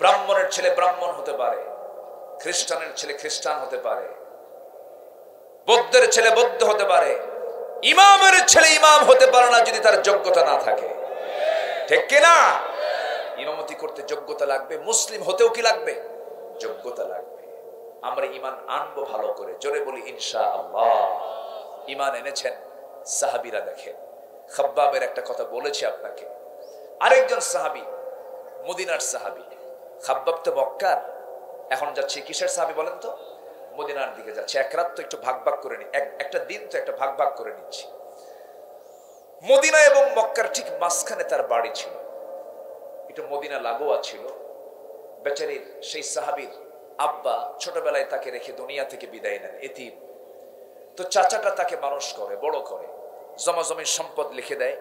ব্রাহ্মণের ছেলে ব্রাহ্মণ হতে পারে, খ্রিস্টানের ছেলে খ্রিস্টান হতে পারে, বৌদ্ধের ছেলে বৌদ্ধ হতে পারে, ইমামের ছেলে ইমাম হতে পারে না যদি তার যোগ্যতা না থাকে। ঠিক কিনা? ইমামতি করতে যোগ্যতা লাগবে, মুসলিম হতেও কি লাগবে? যোগ্যতা লাগবে। আমরা ইমান আনবো ভালো করে, জোরে বলি ইনশাআল্লাহ। ইমান এনেছেন সাহাবীরা। দেখেন, খাব্বাবের একটা কথা বলেছি আপনাকে। আরেকজন সাহাবী, মদিনার সাহাবী। খাব্বাব তো মক্কার, এখন যাচ্ছে কিসের সাহাবী বলেন তো? মদিনার দিকে যাচ্ছে। এক রাত তো একটু ভাগ ভাগ করে নি, একটা দিন তো একটা ভাগ ভাগ করে নিচ্ছি। মদিনা এবং মক্কার ঠিক মাঝখানে তার বাড়ি ছিল, একটু মদিনা লাগোয়া ছিল। বেচারির সেই সাহাবীর আব্বা ছোটবেলায় তাকে রেখে দুনিয়া থেকে বিদায় নেন, এতিম। তো চাচাটা তাকে মানুষ করে, বড় করে, জমাজমির সম্পদ লিখে দেয়।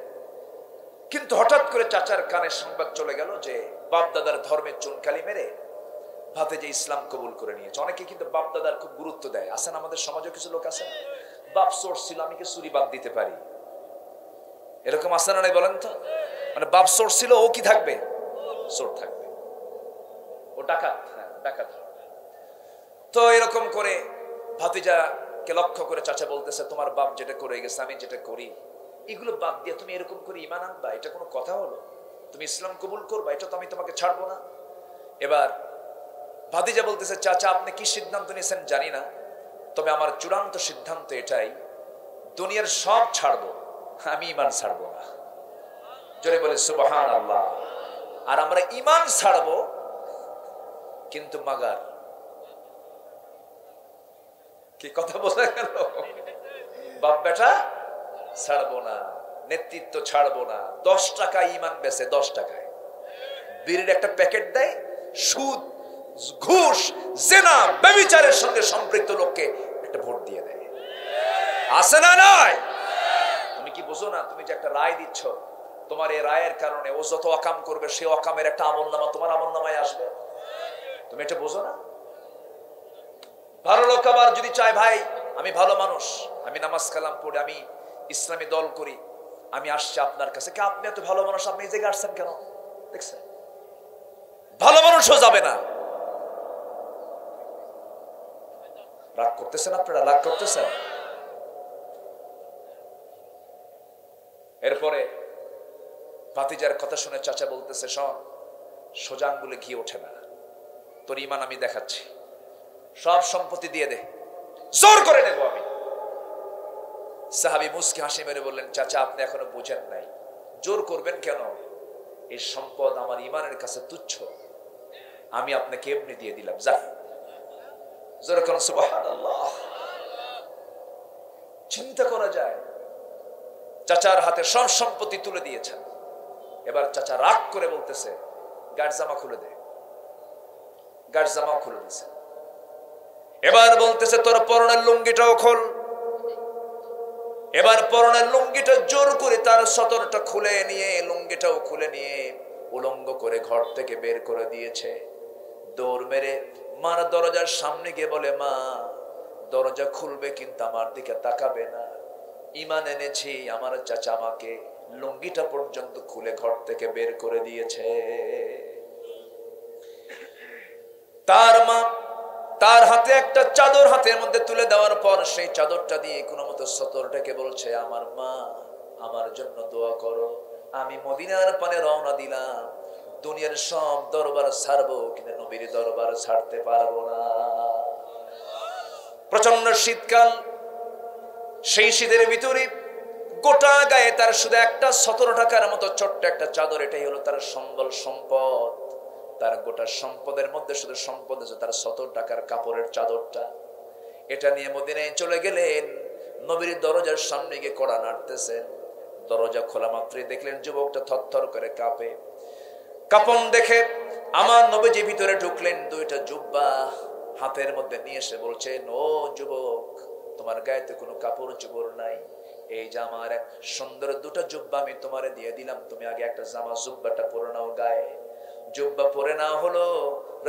কিন্তু হঠাৎ করে চাচার কানে সংবাদ চলে গেল যে বাপ দাদার ধর্মের চুনকালি মেরে ভাতে যে ইসলাম কবুল করে নিয়েছে। অনেকে কিন্তু বাপ দাদার খুব গুরুত্ব দেয়। আছেন আমাদের সমাজে কিছু লোক আছে, বাপ সোর্স ছিল, আমি কি চুরি বাদ দিতে পারি, এরকম আছে না নাই বলেন তো? মানে বাপ সোর্স ছিল, ও কি থাকবে? চোর থাকবে, ও ডাকাত। হ্যাঁ, ডাকাত। তো এরকম করে ভাতিজাকে লক্ষ্য করে চাচা বলতেছে, তোমার বাপ যেটা করে গেছে আমি যেটা করি, এগুলো বাদ দিয়ে তুমি এরকম করে ঈমান আনবা, এটা কোনো কথা হলো? তুমি ইসলাম কবুল করবা, এটা তো আমি তোমাকে ছাড়বো না। এবার ভাতিজা বলতেছে, চাচা আপনি কি সিদ্ধান্ত নিয়েছেন জানি না, তবে আমার চূড়ান্ত সিদ্ধান্ত এটাই, দুনিয়ার সব ছাড়বো, আমি ইমান ছাড়বো না। জোরে বলে সুবহানাল্লাহ। আর আমরা ইমান ছাড়বো, কিন্তু মাগার কি কথা বোঝা গেল? বাপ বেটা ছাড়বো না, নেতৃত্ব ছাড়বো না। 10 টাকা ইমান বেচে, 10 টাকায় বিড়ির একটা প্যাকেট দেয়, সুদ, ঘুষ, জেনা, ব্যভিচারের সঙ্গে সম্পৃক্ত লোককে একটা ভোট দিয়ে দেয়। আছে না নয়? তুমি কি বুঝো না? তুমি যে একটা রায় দিচ্ছ, তোমার এই রায়ের কারণে ও যত অকাম করবে, সে অকামের একটা আমলনামা তোমার আমলনামায় আসবে। তুমি এটা বুঝো না? ভালো লোক আবার যদি চায়, ভাই আমি ভালো মানুষ, আমি নামাজ কালাম পড়ি, আমি ইসলামী দল করি, আমি আসছি আপনার কাছে, কে আপনি এত ভালো মানুষ, আপনি এই জায়গায় আসছেন কেন? দেখছেন, ভালো মানুষও যাবে না। রাগ করতেছেন আপনারা? রাগ করতেছেন? এরপরে ভাতিজার কথা শুনে চাচা বলতেছে, শোন, সোজা আঙ্গুলে ঘি ওঠে না, তোর ইমান আমি দেখাচ্ছি, সব সম্পত্তি দিয়ে দে, জোর করে নেব আমি। সাহাবী মুস্কি হাসি মেরে বললেন, চাচা আপনি এখনো বুঝেন নাই, জোর করবেন কেন? এই সম্পদ আমার ইমানের কাছে তুচ্ছ, আমি আপনাকে এমনি দিয়ে দিলাম, যা। জোরে কোন সুবহানাল্লাহ। চিন্তা করা যায়, চাচার হাতে সব সম্পত্তি তুলে দিয়েছেন। এবার চাচা রাগ করে বলতেছে, গাড় জামা খুলে দে। গাড় জামা খুলে দিয়েছে। এবার বলতেছে, তোর পরনের লুঙ্গিটাও খোল। এবার পরনের লুঙ্গিটা জোর করে তার সতরটা খুলে নিয়ে, লুঙ্গিটাও খুলে নিয়ে উলঙ্গ করে ঘর থেকে বের করে দিয়েছে। দৌড় মেরে মার দরজার সামনে গিয়ে বলে, মা দরজা খুলবে কিন্তু আমার দিকে তাকাবে না, ইমান এনেছি। আমার চাচা আমাকে লুঙ্গিটা পর্যন্ত খুলে ঘর থেকে বের করে দিয়েছে। তার মা তার হাতে একটা চাদর হাতের মধ্যে তুলে দেওয়ার পর সেই চাদরটা দিয়ে কোনো মতো সতরটাকে বলছে, আমার মা আমার জন্য দোয়া করো, আমি মদিনার পানে রওনা দিলাম, দুনিয়ার সব দরবার ছাড়বো কিন্তু নবীর দরবার ছাড়তে পারবো না। প্রচন্ড শীতকাল, সেই শীতের ভিতরে গোটা গায়ে তার শুধু একটা 17 টাকার মতো ছোট্ট একটা চাদর, এটাই হলো তার সম্বল, সম্পদ। তার গোটা সম্পদের মধ্যে শুধু সম্পদ আছে তার 17 টাকার কাপড়ের চাদরটা। এটা নিয়ে মদিনায় চলে গেলেন। নবীর দরজার সামনে গিয়ে কড়া নাড়তেছেন। দরজা খোলা মাত্রই দেখলেন যুবকটা থরথর করে কাঁপে। কাঁপন দেখে আমার নবীজি ভিতরে ঢুকলেন, 2টা জুব্বা হাতের মধ্যে নিয়ে এসে বলছেন, ও যুবক, তোমার গায়েতে কোনো কাপড় চোপড় নাই, এই জামার সুন্দর 2টা জুব্বা আমি তোমারে দিয়ে দিলাম, তুমি আগে একটা জামা জুব্বাটা পরে নাও গায়ে। জুব্বা পরে না হলো।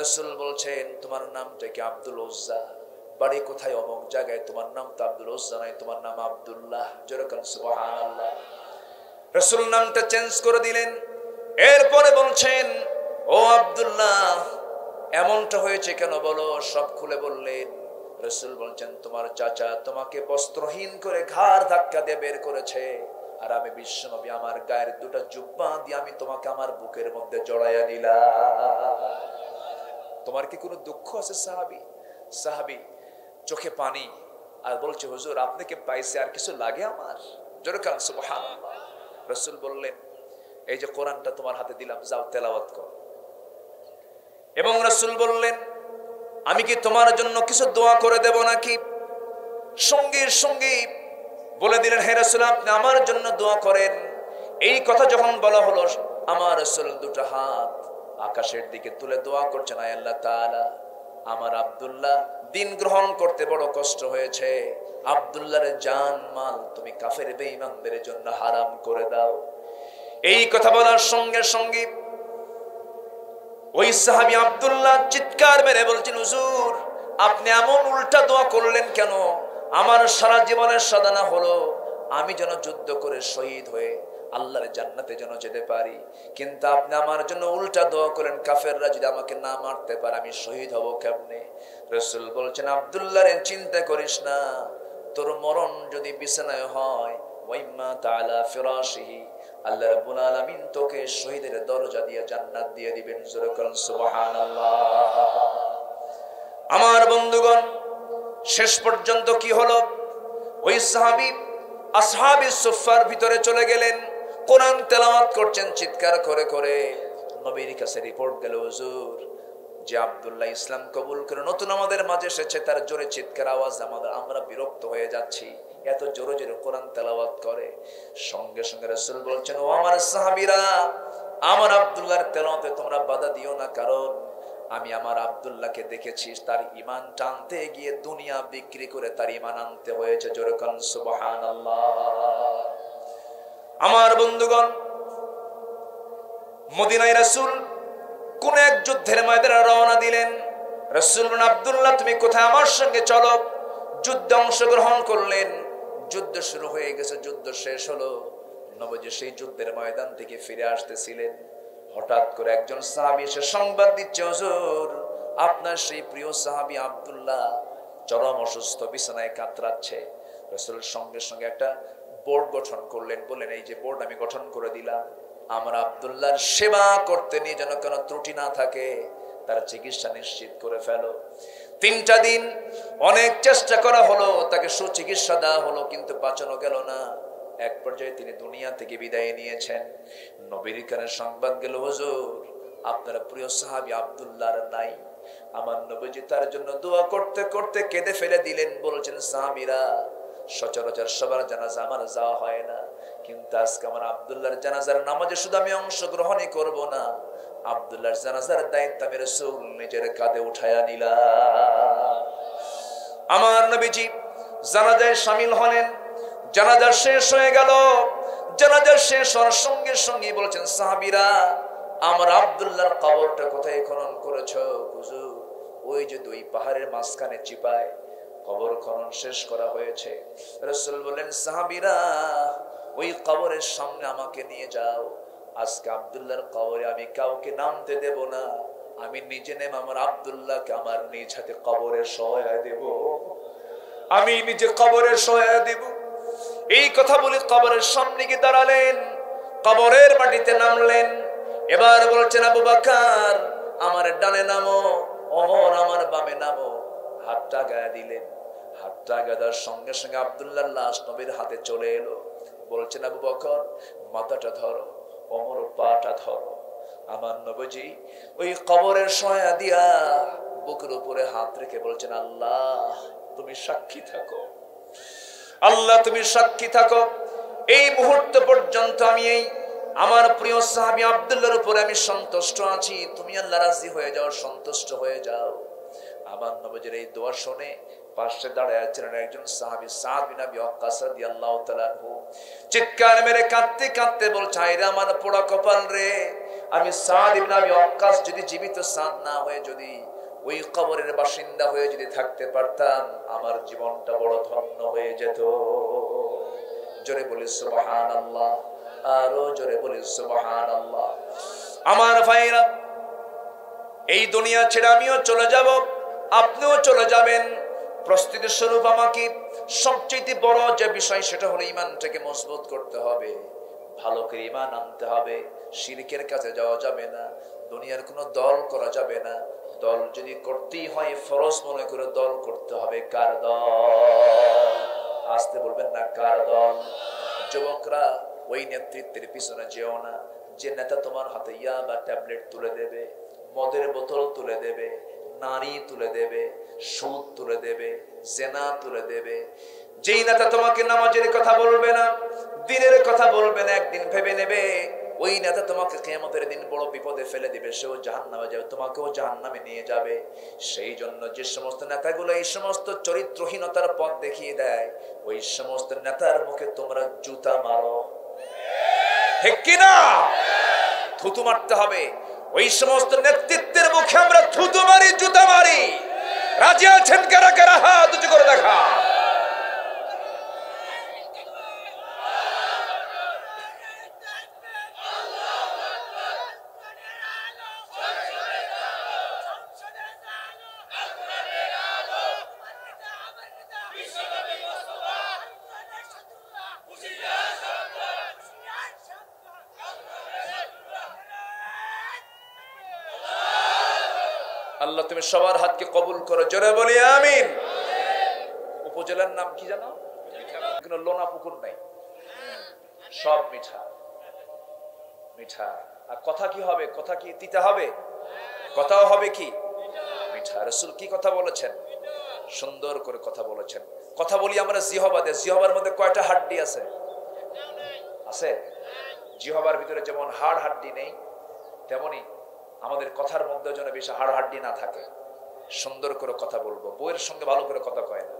রাসূল বলছেন, তোমার নামটা কি আব্দুল উজ্জা? বাড়ি কোথায়? অমুক জায়গায়। তোমার নাম তো আব্দুল উজ্জা নাই, তোমার নাম আব্দুল্লাহ। যেরকম সুবহানাল্লাহ। রাসূল নামটা চেঞ্জ করে দিলেন। এরপরে বলছেন, ও আব্দুল্লাহ, এমনটা হয়েছে কেন বলো? সব খুলে বললেন। রাসূল বলছেন, তোমার চাচা তোমাকে বস্ত্রহীন করে ঘাড় ধাক্কা দিয়ে বের করেছে, আর আমি বিশ্বনবী আমার গায়ের 2টা জুব্বা দিয়ে আমি তোমাকে আমার বুকের মধ্যে জড়াইয়া নিলাম। তোমার কি কোনো দুঃখ আছে? সাহাবী চোখে পানি, আর বলছে, হুজুর আপনাকে পাইছে, আর কিছু লাগে আমার? যেরকম সুবহানাল্লাহ। রাসূল বললেন, এই যে কোরআনটা তোমার হাতে দিলাম, যাও তেলাওয়াত করো। এবং রাসূল বললেন, আমি কি তোমার জন্য কিছু দোয়া করে দেব নাকি? সঙ্গে সঙ্গে বলে দিলেন, হে রাসূল, আপনি আমার জন্য দোয়া করেন। এই কথা যখন বলা হলো, আমার রাসূল 2টা হাত আকাশের দিকে তুলে দোয়া করছেন, আয় আল্লাহ তাআলা, আমার আব্দুল্লাহ দিন গ্রহণ করতে বড় কষ্ট হয়েছে, আব্দুল্লাহর জান মাল তুমি কাফের বেঈমানদের জন্য হারাম করে দাও। এই কথা বলার সঙ্গে সঙ্গে ওই সাহাবী আব্দুল্লাহ চিৎকার মেরে বলছেন, হুজুর আপনি এমন উল্টা দোয়া করলেন কেন? আমার সারা জীবনের সাধনা হলো আমি যেন যুদ্ধ করে শহীদ হয়ে আল্লাহর জান্নাতে যেন যেতে পারি, কিন্তু আপনি আমার জন্য উল্টা দোয়া করেন, কাফেররা যদি আমাকে না মারতে পারে আমি শহীদ হব কেমনে? রাসূল বলছেন, আব্দুল্লাহ রে চিন্তা করিস না, তোর মরণ যদি বিছানায় হয়, ওয়াইম্মা তাআলা ফিরাশিহি, আল্লাহ রাব্বুল আলামিন তোকে শহীদের দরজা দিয়ে জান্নাত দিয়ে দিবেন। সুবহানাল্লাহ। আমার বন্ধুগণ, শেষ পর্যন্ত কি হলো? ওই সাহাবী আসহাবি সুফফার ভিতরে চলে গেলেন, কোরআন তেলাওয়াত করছেন চিৎকার করে করে। নবীর কাছে রিপোর্ট গেল, হুজুর, যে আব্দুল্লাহ ইসলাম কবুল করে নতুন আমাদের মাঝে এসেছে, তার জোরে চিৎকার আওয়াজ আমরা বিরক্ত হয়ে যাচ্ছি, এত জোরে জোরে কোরআন তেলাওয়াত করে। সঙ্গে সঙ্গে রাসূল বলছেন, ও আমার সাহাবীরা, আমার আব্দুল্লাহর তেলাওয়াতে তোমরা বাধা দিও না, কারণ আমি আমার আব্দুল্লাহকে দেখেছি তার ঈমান টানতে গিয়ে দুনিয়া বিক্রি করে তার ঈমান আনতে হয়েছে। জোরে কান সুবহানাল্লাহ। আমার বন্ধুগণ, মদিনায় রাসূল কোন এক যুদ্ধের ময়দানে রওনা দিলেন। রাসূল বলেন, আব্দুল্লাহ তুমি কোথায়? আমার সঙ্গে চলো। যুদ্ধে অংশগ্রহণ করলেন। যুদ্ধ শুরু হয়ে গেছে, যুদ্ধ শেষ হলো। নবীজি সেই যুদ্ধের ময়দান থেকে ফিরে আসতেছিলেন। হঠাৎ করে একজন সাহাবী এসে সংবাদ দিচ্ছে, হুজুর, আপনার সেই প্রিয় সাহাবী আব্দুল্লাহ চরম অসুস্থ, বিছানায় কাতরাচ্ছে। রাসূল সঙ্গে সঙ্গে একটা বোর্ড গঠন করলেন, বললেন, এই যে বোর্ড আমি গঠন করে দিলাম, আমার আব্দুল্লাহর সেবা করতে নিয়ে যেন কোনো ত্রুটি না থাকে, তার চিকিৎসা নিশ্চিত করে ফেলো। 3টা দিন অনেক চেষ্টা করা হলো, তাকে সুচিকিৎসা দেওয়া হলো, কিন্তু বাঁচানো গেল না। এক পর্যায়ে তিনি দুনিয়া থেকে বিদায় নিয়েছেন। নবীর কানে সংবাদ গেল, হুজুর, আপনার প্রিয় সাহাবী আব্দুল্লাহ আর নাই। আমার নবীজি তার জন্য দোয়া করতে করতে কেঁদে ফেলে দিলেন। বলছেন, সাহাবীরা, সচরাচর সবার জানাজা আমার যাওয়া হয় না, কিন্তু আজকে আমার আব্দুল্লাহর জানাজার নামাজে শুধু আমি অংশগ্রহণই করব না, আব্দুল্লাহর জানাজার দায়িত্ব আমি রাসূল নিজের কাঁধে উঠায়া নিলাম। আমার নবীজি জানাজায় শামিল হলেন। জানাজা শেষ হয়ে গেল। জানাজা শেষ হওয়ার সঙ্গে সঙ্গে বলছেন, সাহাবীরা, আমার আব্দুল্লাহর কবরটা কোথায় খনন করেছো? হুজুর, ওই যে 2 পাহাড়ের মাঝখানে চিপায় কবর খনন শেষ করা হয়েছে। রাসূল বলেন, সাহাবীরা, ওই কবরের সামনে আমাকে নিয়ে যাও। আজকে আব্দুল্লাহর কবরে আমি কাউকে নামতে দেব না, আমি নিজে নেম আমার আব্দুল্লাহকে আমার নিজ হাতে কবরে শোয়া দেব, আমি নিজে কবরে শোয়া দেব। এই কথা বলে কবরের সামনে গিয়ে দাঁড়ালেন, কবরের মাটিতে নামলেন। এবার বলছেন, আবু বকর আমার ডানে নামো, ওমর আমার বামে নামো। হাতটা গায়ে দিলেন। হাতটা গাদার সঙ্গে সঙ্গে আব্দুল্লাহর লাশ নবীর হাতে চলে এলো। বলছেন, আবু বকর মাথাটা ধরো, ওমর পাটা ধরো। আমার নবীজি ওই কবরের সয়া দিয়া বুকের উপরে হাত রেখে বলছেন, আল্লাহ তুমি সাক্ষী থাকো, আল্লাহ তুমি সাক্ষী থাকো, এই মুহূর্ত পর্যন্ত আমি এই আমার প্রিয় সাহাবী আব্দুল্লাহর উপরে আমি সন্তুষ্ট আছি, তুমি আল্লাহ রাজি হয়ে যাও, সন্তুষ্ট হয়ে যাও। আমার নবীজির এই দোয়া শুনে পাশে দাঁড়ায় আছেন একজন সাহাবী সাদ বিন আবি ওয়াক্কাস রাদিয়াল্লাহু তাআলা আনহু। চিৎকার মেরে কাঁদতে কাঁদতে বলছে, আরে আমার পোড়া কপাল রে, আমি সাদ ইবনে আবি ওয়াক্কাস যদি জীবিত সাদ না হয়ে যদি ওই কবরের বাসিন্দা হয়ে যদি থাকতে পারতাম, আমার জীবনটা বড় ধন্য হয়ে যেত। জোরে বলি সুবহানাল্লাহ, আরো জোরে বলি সুবহানাল্লাহ। আমার ভাইরা, এই দুনিয়া ছেড়ে আমিও চলে যাব, আপনিও চলে যাবেন। প্রস্তুতি স্বরূপ আমাকে সবচেয়ে বড় যে বিষয় সেটা হলো ঈমানটাকে মজবুত করতে হবে, ভালো করে ঈমান আনতে হবে। শিরকের কাছে যাওয়া যাবে না, দুনিয়ার কোনো দল করা যাবে না। দল যদি করতেই হয় ফরজ মনে করে দল করতে হবে। কার দল? আসতে বলবেন না, কার দল? যুবকরা, ওই নেতৃত্বের পিছনে যেও না যে নেতা তোমার হাতে ইয়া বা ট্যাবলেট তুলে দেবে, মদের বোতল তুলে দেবে, নারী তুলে দেবে, সুদ তুলে দেবে, জেনা তুলে দেবে। যেই নেতা তোমাকে নামাজের কথা বলবে না, দিনের কথা বলবে না, একদিন ভেবে নেবে ওই নেতা তোমাকে কিয়ামতের দিন বড় বিপদে ফেলে দিবে, সেও জাহান্নামে যাবে, তোমাকেও জাহান্নামে নিয়ে যাবে। সেই জন্য যে সমস্ত নেতাগুলো এই সমস্ত চরিত্রহীনতার পথ দেখিয়ে দেয়, ওই সমস্ত নেতার মুখে তোমরা জুতা মারো। ঠিক কিনা? থুতু মারতে হবে। ওই সমস্ত নেতৃত্বের মুখে আমরা থুতু মারি, জুতা মারি। রাজি আছেন কারা কারা? হাত উঁচু করে দেখা। আল্লাহ তুমি সবার হাতকে কবুল করো, জোরে বলি আমিন। উপজেলার নাম কি জানো? কোনো লোনা পুকুর নাই, সব মিঠা মিঠা। আর কথা কি হবে? কথা কি তিতা হবে? কথাও হবে কি মিঠা। রাসূল কি কথা বলেছেন? সুন্দর করে কথা বলেছেন। কথা বলি আমরা জিহবাতে, জিহবার মধ্যে কয়টা হাড্ডি আছে? আছে। জিহবার ভিতরে যেমন হাড় হাড্ডি নেই, তেমনি আমাদের কথার মধ্যে যেন বেশি হাড় হাড্ডি না থাকে। সুন্দর করে কথা বলবো, বউয়ের সঙ্গে ভালো করে কথা কয় না,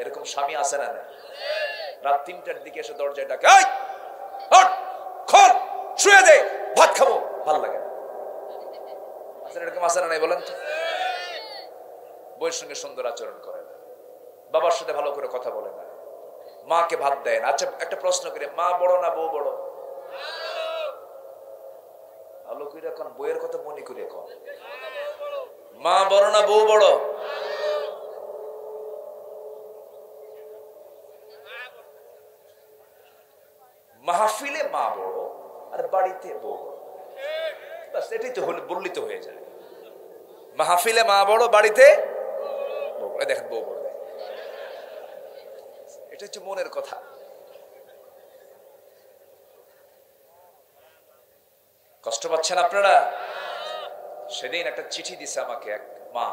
এরকম স্বামী আছে না? না, রাত 3টার দিকে এসে দরজায় ডাকে, এই হট খোল, শুয়ে দে, ভাত খাবো, ভাল লাগে না। আচ্ছা, এরকম আছে না নাই বলেন তো? বউয়ের সঙ্গে সুন্দর আচরণ করে না, বাবার সাথে ভালো করে কথা বলে না, মাকে ভাত দেয় না। আচ্ছা, একটা প্রশ্ন করি, মা বড় না বউ বড়? ভালো করে এখন বইয়ের কথা মনে করে এখন, মা বড় না বউ বড়? মাহফিলে মা বড় আর বাড়িতে বউ বড়, বাস এটাই তো বললি তো হয়ে যায়। মাহফিলে মা বড়, বাড়িতে বউ বড়। দেখেন বউ বড়, এটা হচ্ছে মনের কথা। কষ্ট পাচ্ছেন আপনারা? সেদিন একটা চিঠি দিছে আমাকে এক মা,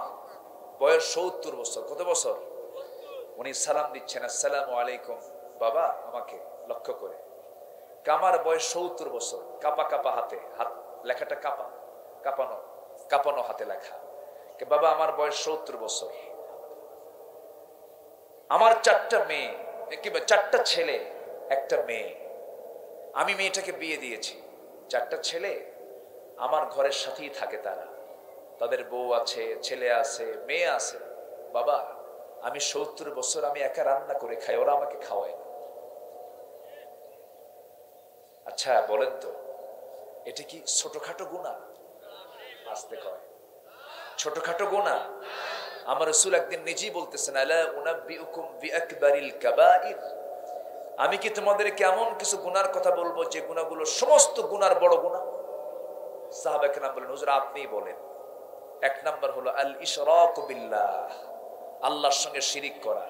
বয়স 70 বছর। কত বছর? উনি সালাম দিচ্ছেন, আসসালামু আলাইকুম বাবা, আমাকে লক্ষ্য করে। আমার বয়স 70 বছর, কাপা কাপা হাতে, হাত লেখাটা কাপা, কাঁপানো কাঁপানো হাতে লেখা। বাবা, আমার বয়স 70 বছর, আমার 4টা মেয়ে, কিংবা 4টা ছেলে, একটা মেয়ে। আমি মেয়েটাকে বিয়ে দিয়েছি। 4টা ছেলে আমার ঘরের সাথেই থাকে, তারা, তাদের বউ আছে, ছেলে আছে, মেয়ে আছে। বাবা, আমি 70 বছর, আমি একা রান্না করে খাই, ওরা আমাকে খাওয়ায় না। আচ্ছা বলেন তো, এটা কি ছোটখাটো গুনাহ? আসতে কয় ছোটখাটো গুনাহ? আমার রাসূল একদিন নিজেই বলতেছেন, আলা উনাব্বিউকুম বিআকবারিল কাবাইর, আমি কি তোমাদেরকে এমন কিছু গুনার কথা বলবো যে গুনাহগুলো সমস্ত গুনার বড় গুনাহ? সাহাবায়ে কেরাম বলেন, হুজুর আপনিই বলেন। 1 নাম্বার হলো আল ইশরাকু বিল্লাহ, আল্লাহর সঙ্গে শিরিক করা।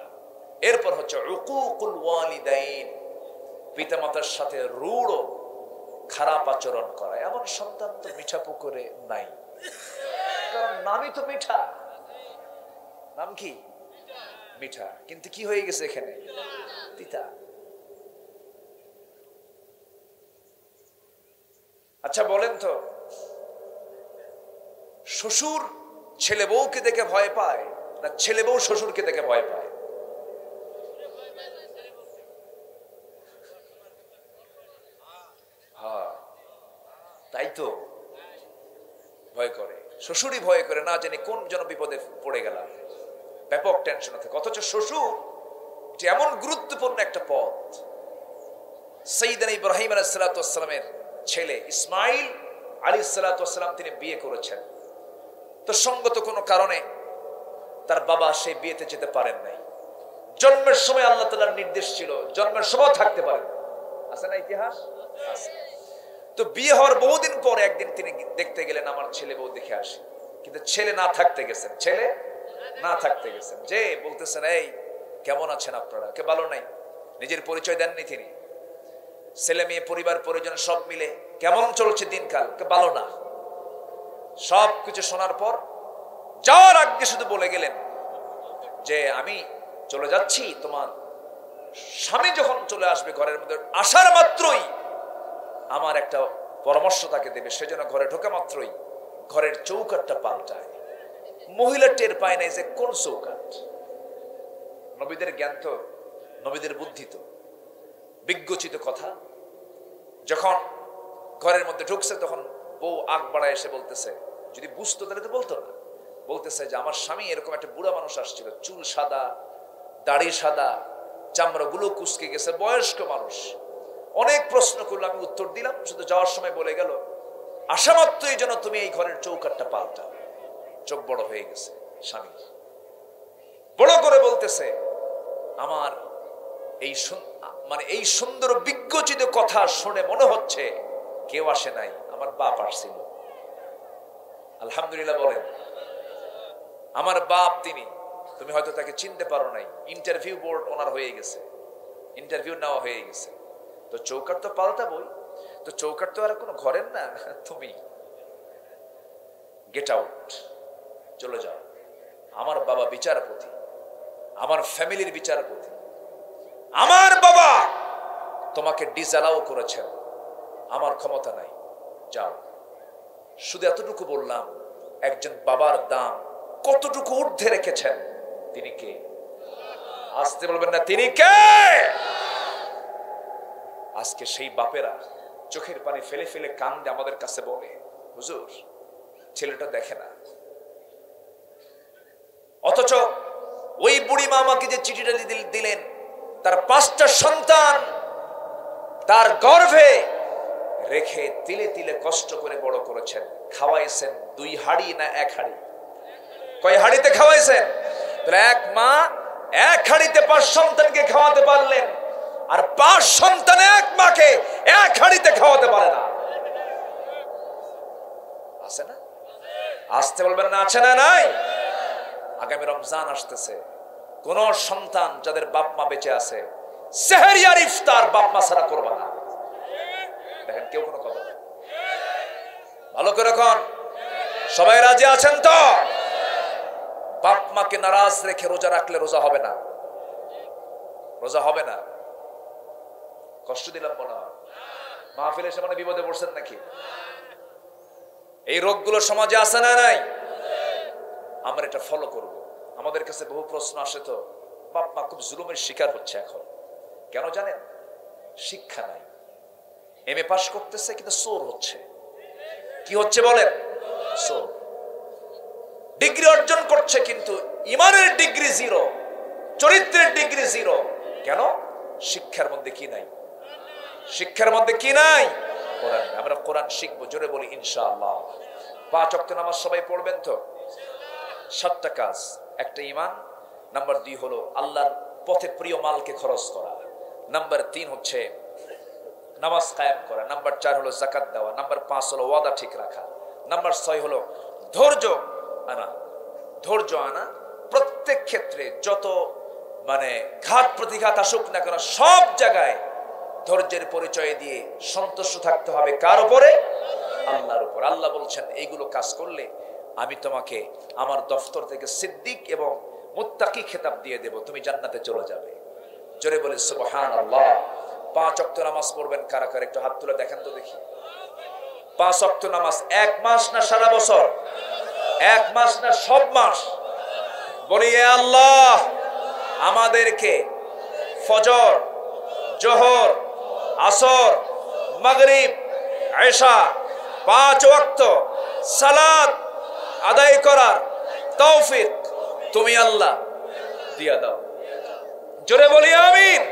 এরপর হচ্ছে উকুকুল ওয়ালিদাইন, পিতামাতার সাথে রূঢ় খারাপ আচরণ করা। এমন সন্তান তো মিঠা পুকুরে নাই, কারণ নামই তো মিঠা। নাম কি? মিঠা, কিন্তু কি হয়ে গেছে এখানে? তিতা। আচ্ছা বলেন তো, শ্বশুর ছেলে বউকে দেখে ভয় পায় না ছেলে বউ শ্বশুরকে দেখে ভয় পায়? হ্যাঁ, তাই তো ভয় করে, শ্বশুরই ভয় করে, না জানি কোন জন বিপদে পড়ে গেলাম, ব্যাপক টেনশন থাকে। অথচ শ্বশুর এমন গুরুত্বপূর্ণ একটা পথ। সাইয়েদনা ইব্রাহিম আলাইহিস সালাতু ওয়াস সালামের ছেলে ইসমাইল আলাইহিস সালাতু ওয়াস সালাম তিনি বিয়ে করেছেন, তো সঙ্গত কোনো কারণে তার বাবা সেই বিয়েতে যেতে পারেন নাই। জন্মের সময় আল্লাহ তাআলার নির্দেশ ছিল জন্মের সময় থাকতে পারেন, আছে না ইতিহাস? আছে। তো বিয়ে হওয়ার বহুদিন পরে একদিন তিনি দেখতে গেলেন, আমার ছেলে বউ দেখে আসে। কিন্তু ছেলে না থাকতে গেছেন, ছেলে না থাকতে গেছেন। যে বলতেছেন, এই কেমন আছেন আপনারা? কে ভালো নাই, নিজের পরিচয় দেননি তিনি। ছেলে মেয়ে পরিবার পরিজন সব মিলে কেমন চলছে দিনকাল? কে ভালো না। সব কিছু শোনার পর যাওয়ার আগে শুধু বলে গেলেন যে আমি চলে যাচ্ছি, তোমার স্বামী যখন চলে আসবে ঘরের মধ্যে, আসার মাত্রই আমার একটা পরামর্শ তাকে দেবে, সেজন্য ঘরে ঢোকা মাত্রই ঘরের চৌকাটটা পাল্টায়। মহিলা টের পায় নাই যে কোন চৌকাট। নবীদের জ্ঞান তো, নবীদের বুদ্ধি তো, বিজ্ঞচিত কথা। যখন ঘরের মধ্যে ঢুকছে তখন বউ আগ বাড়ায় এসে বলতেছে, যদি বুঝতো তাহলে তো বলতো না, বলতেছে যে আমার স্বামী এরকম একটা বুড়া মানুষ আসছিল, চুল সাদা, দাড়ি সাদা, চামড়াগুলো কুচকে গেছে, বয়স্ক মানুষ। অনেক প্রশ্ন করলো, আমি উত্তর দিলাম, শুধু যাওয়ার সময় বলে গেল, আসা মাত্রই যেন তুমি এই ঘরের চৌকাটটা পাল্টাও। চোখ বড় হয়ে গেছে স্বামী, বড় করে বলতেছে, আমার এই সুন্দর বিজ্ঞচিত কথা শুনে মনে হচ্ছে কেউ আসে নাই, আমার বাপ আসছিল। আলহামদুলিল্লাহ বলেন। আমার বাপ তিনি, তুমি হয়তো তাকে চিনতে পারো নাই, ইন্টারভিউ বোর্ড ওনার হয়ে গেছে, ইন্টারভিউ নেওয়া হয়ে গেছে, তো চৌকাট তো পাল্টাবই, তো চৌকাট তো আর কোনো ঘরের না, তুমি গেট আউট, চলে যাও। আমার বাবা বিচারপতি, আমার ফ্যামিলির বিচারপতি, আমার বাবা তোমাকে ডিসঅ্যালাউ করেছেন, আমার ক্ষমতা নাই, যাও। শুধু এতটুকু বললাম, একজন বাবার দাম কতটুকু ঊর্ধ্বে রেখেছেন, তিনি কে? আসতে বলবেন না, তিনি কে? আজকে সেই বাপেরা চোখের পানি ফেলে ফেলে কান্দে, আমাদের কাছে বলে, হুজুর ছেলেটা দেখে না। অথচ ওই বুড়ি মা আমাকে যে চিঠিটা দিলেন, তার 5টা সন্তান তার গর্ভে রেখে তিলে তিলে কষ্ট করে বড় করেছেন, খাওয়াইছেন 2 হাড়ি না 1 হাড়ি? কয় হাড়িতে খাওয়াইছেন? তাহলে এক মা 1 হাড়িতে 5 সন্তানকে খাওয়াতে পারলেন, আর 5 সন্তান এক মাকে 1 হাড়িতে খাওয়াতে পারে না। আছে না? আসতে বলবেন না, আছে না নাই? আগামী রমজান আসতেছে, কোন সন্তান যাদের বাপ মা বেঁচে আছে, সেহরি আর ইফতার বাপ মা ছাড়া করবা না। দেখেন কেউ কোনো কথা না, ভালো করে কোন, সবাই রাজি আছেন তো? বাপ মাকে নারাজ রেখে রোজা রাখলে রোজা হবে না, রোজা হবে না। কষ্ট দিলাম মনে হয়? মাহফিল এসে মানে বিপদে পড়ছেন নাকি? এই রোগগুলো সমাজে আছে না নাই? আমরা এটা ফলো করব। আমাদের কাছে বহু প্রশ্ন আসে, তো বাপ মা খুব জুলুমের শিকার হচ্ছে এখন, কেন জানেন? শিক্ষা নাই, এমএ পাস করতেছে কিন্তু চোর হচ্ছে। কি হচ্ছে বলেন? চোর। ডিগ্রি অর্জন করছে কিন্তু ইমানের ডিগ্রি 0, চরিত্রের ডিগ্রি 0। কেন? শিক্ষার মধ্যে কি নাই? শিক্ষার মধ্যে কি নাই? কোরআন। আমরা কোরআন শিখবো, জোরে বলি ইনশাআল্লাহ। 5 ওয়াক্ত নামাজ সবাই পড়বেন তো? 7টা কাজ। একটা ঈমান, নাম্বার 2 হলো আল্লাহর পথে প্রিয় মালকে খরচ করা, নাম্বার 3 হচ্ছে নামাজ কায়েম করা, নাম্বার 4 হলো যাকাত দেওয়া, নাম্বার 5 হলো ওয়াদা ঠিক রাখা, নাম্বার 6 হলো ধৈর্য আনা। ধৈর্য আনা প্রত্যেক ক্ষেত্রে, যত ঘাত প্রতিঘাত আসুক না কেন, সব জায়গায় ধৈর্যের পরিচয় দিয়ে সন্তুষ্ট থাকতে হবে। কার উপরে? আল্লাহর উপর। আল্লাহ বলছেন, এইগুলো কাজ করলে আমি তোমাকে আমার দফতর থেকে সিদ্দিক এবং মুত্তাকি খেতাব দিয়ে দেব, তুমি জান্নাতে চলে যাবে। জোরে বলে সুবহানাল্লাহ। 5 ওয়াক্ত নামাজ পড়বেন কারা কারা? একটু হাত তুলে দেখেন তো দেখি। 5 ওয়াক্ত নামাজ 1 মাস না সারা বছর? 1 মাস না সব মাস? বলি এ আল্লাহ, আমাদেরকে ফজর, জোহর, আসর, মাগরিব, এশা 5 ওয়াক্ত সালাত আদায় করার তৌফিক তুমি আল্লাহ দিয়া দাও। জোরে বলি আমিন।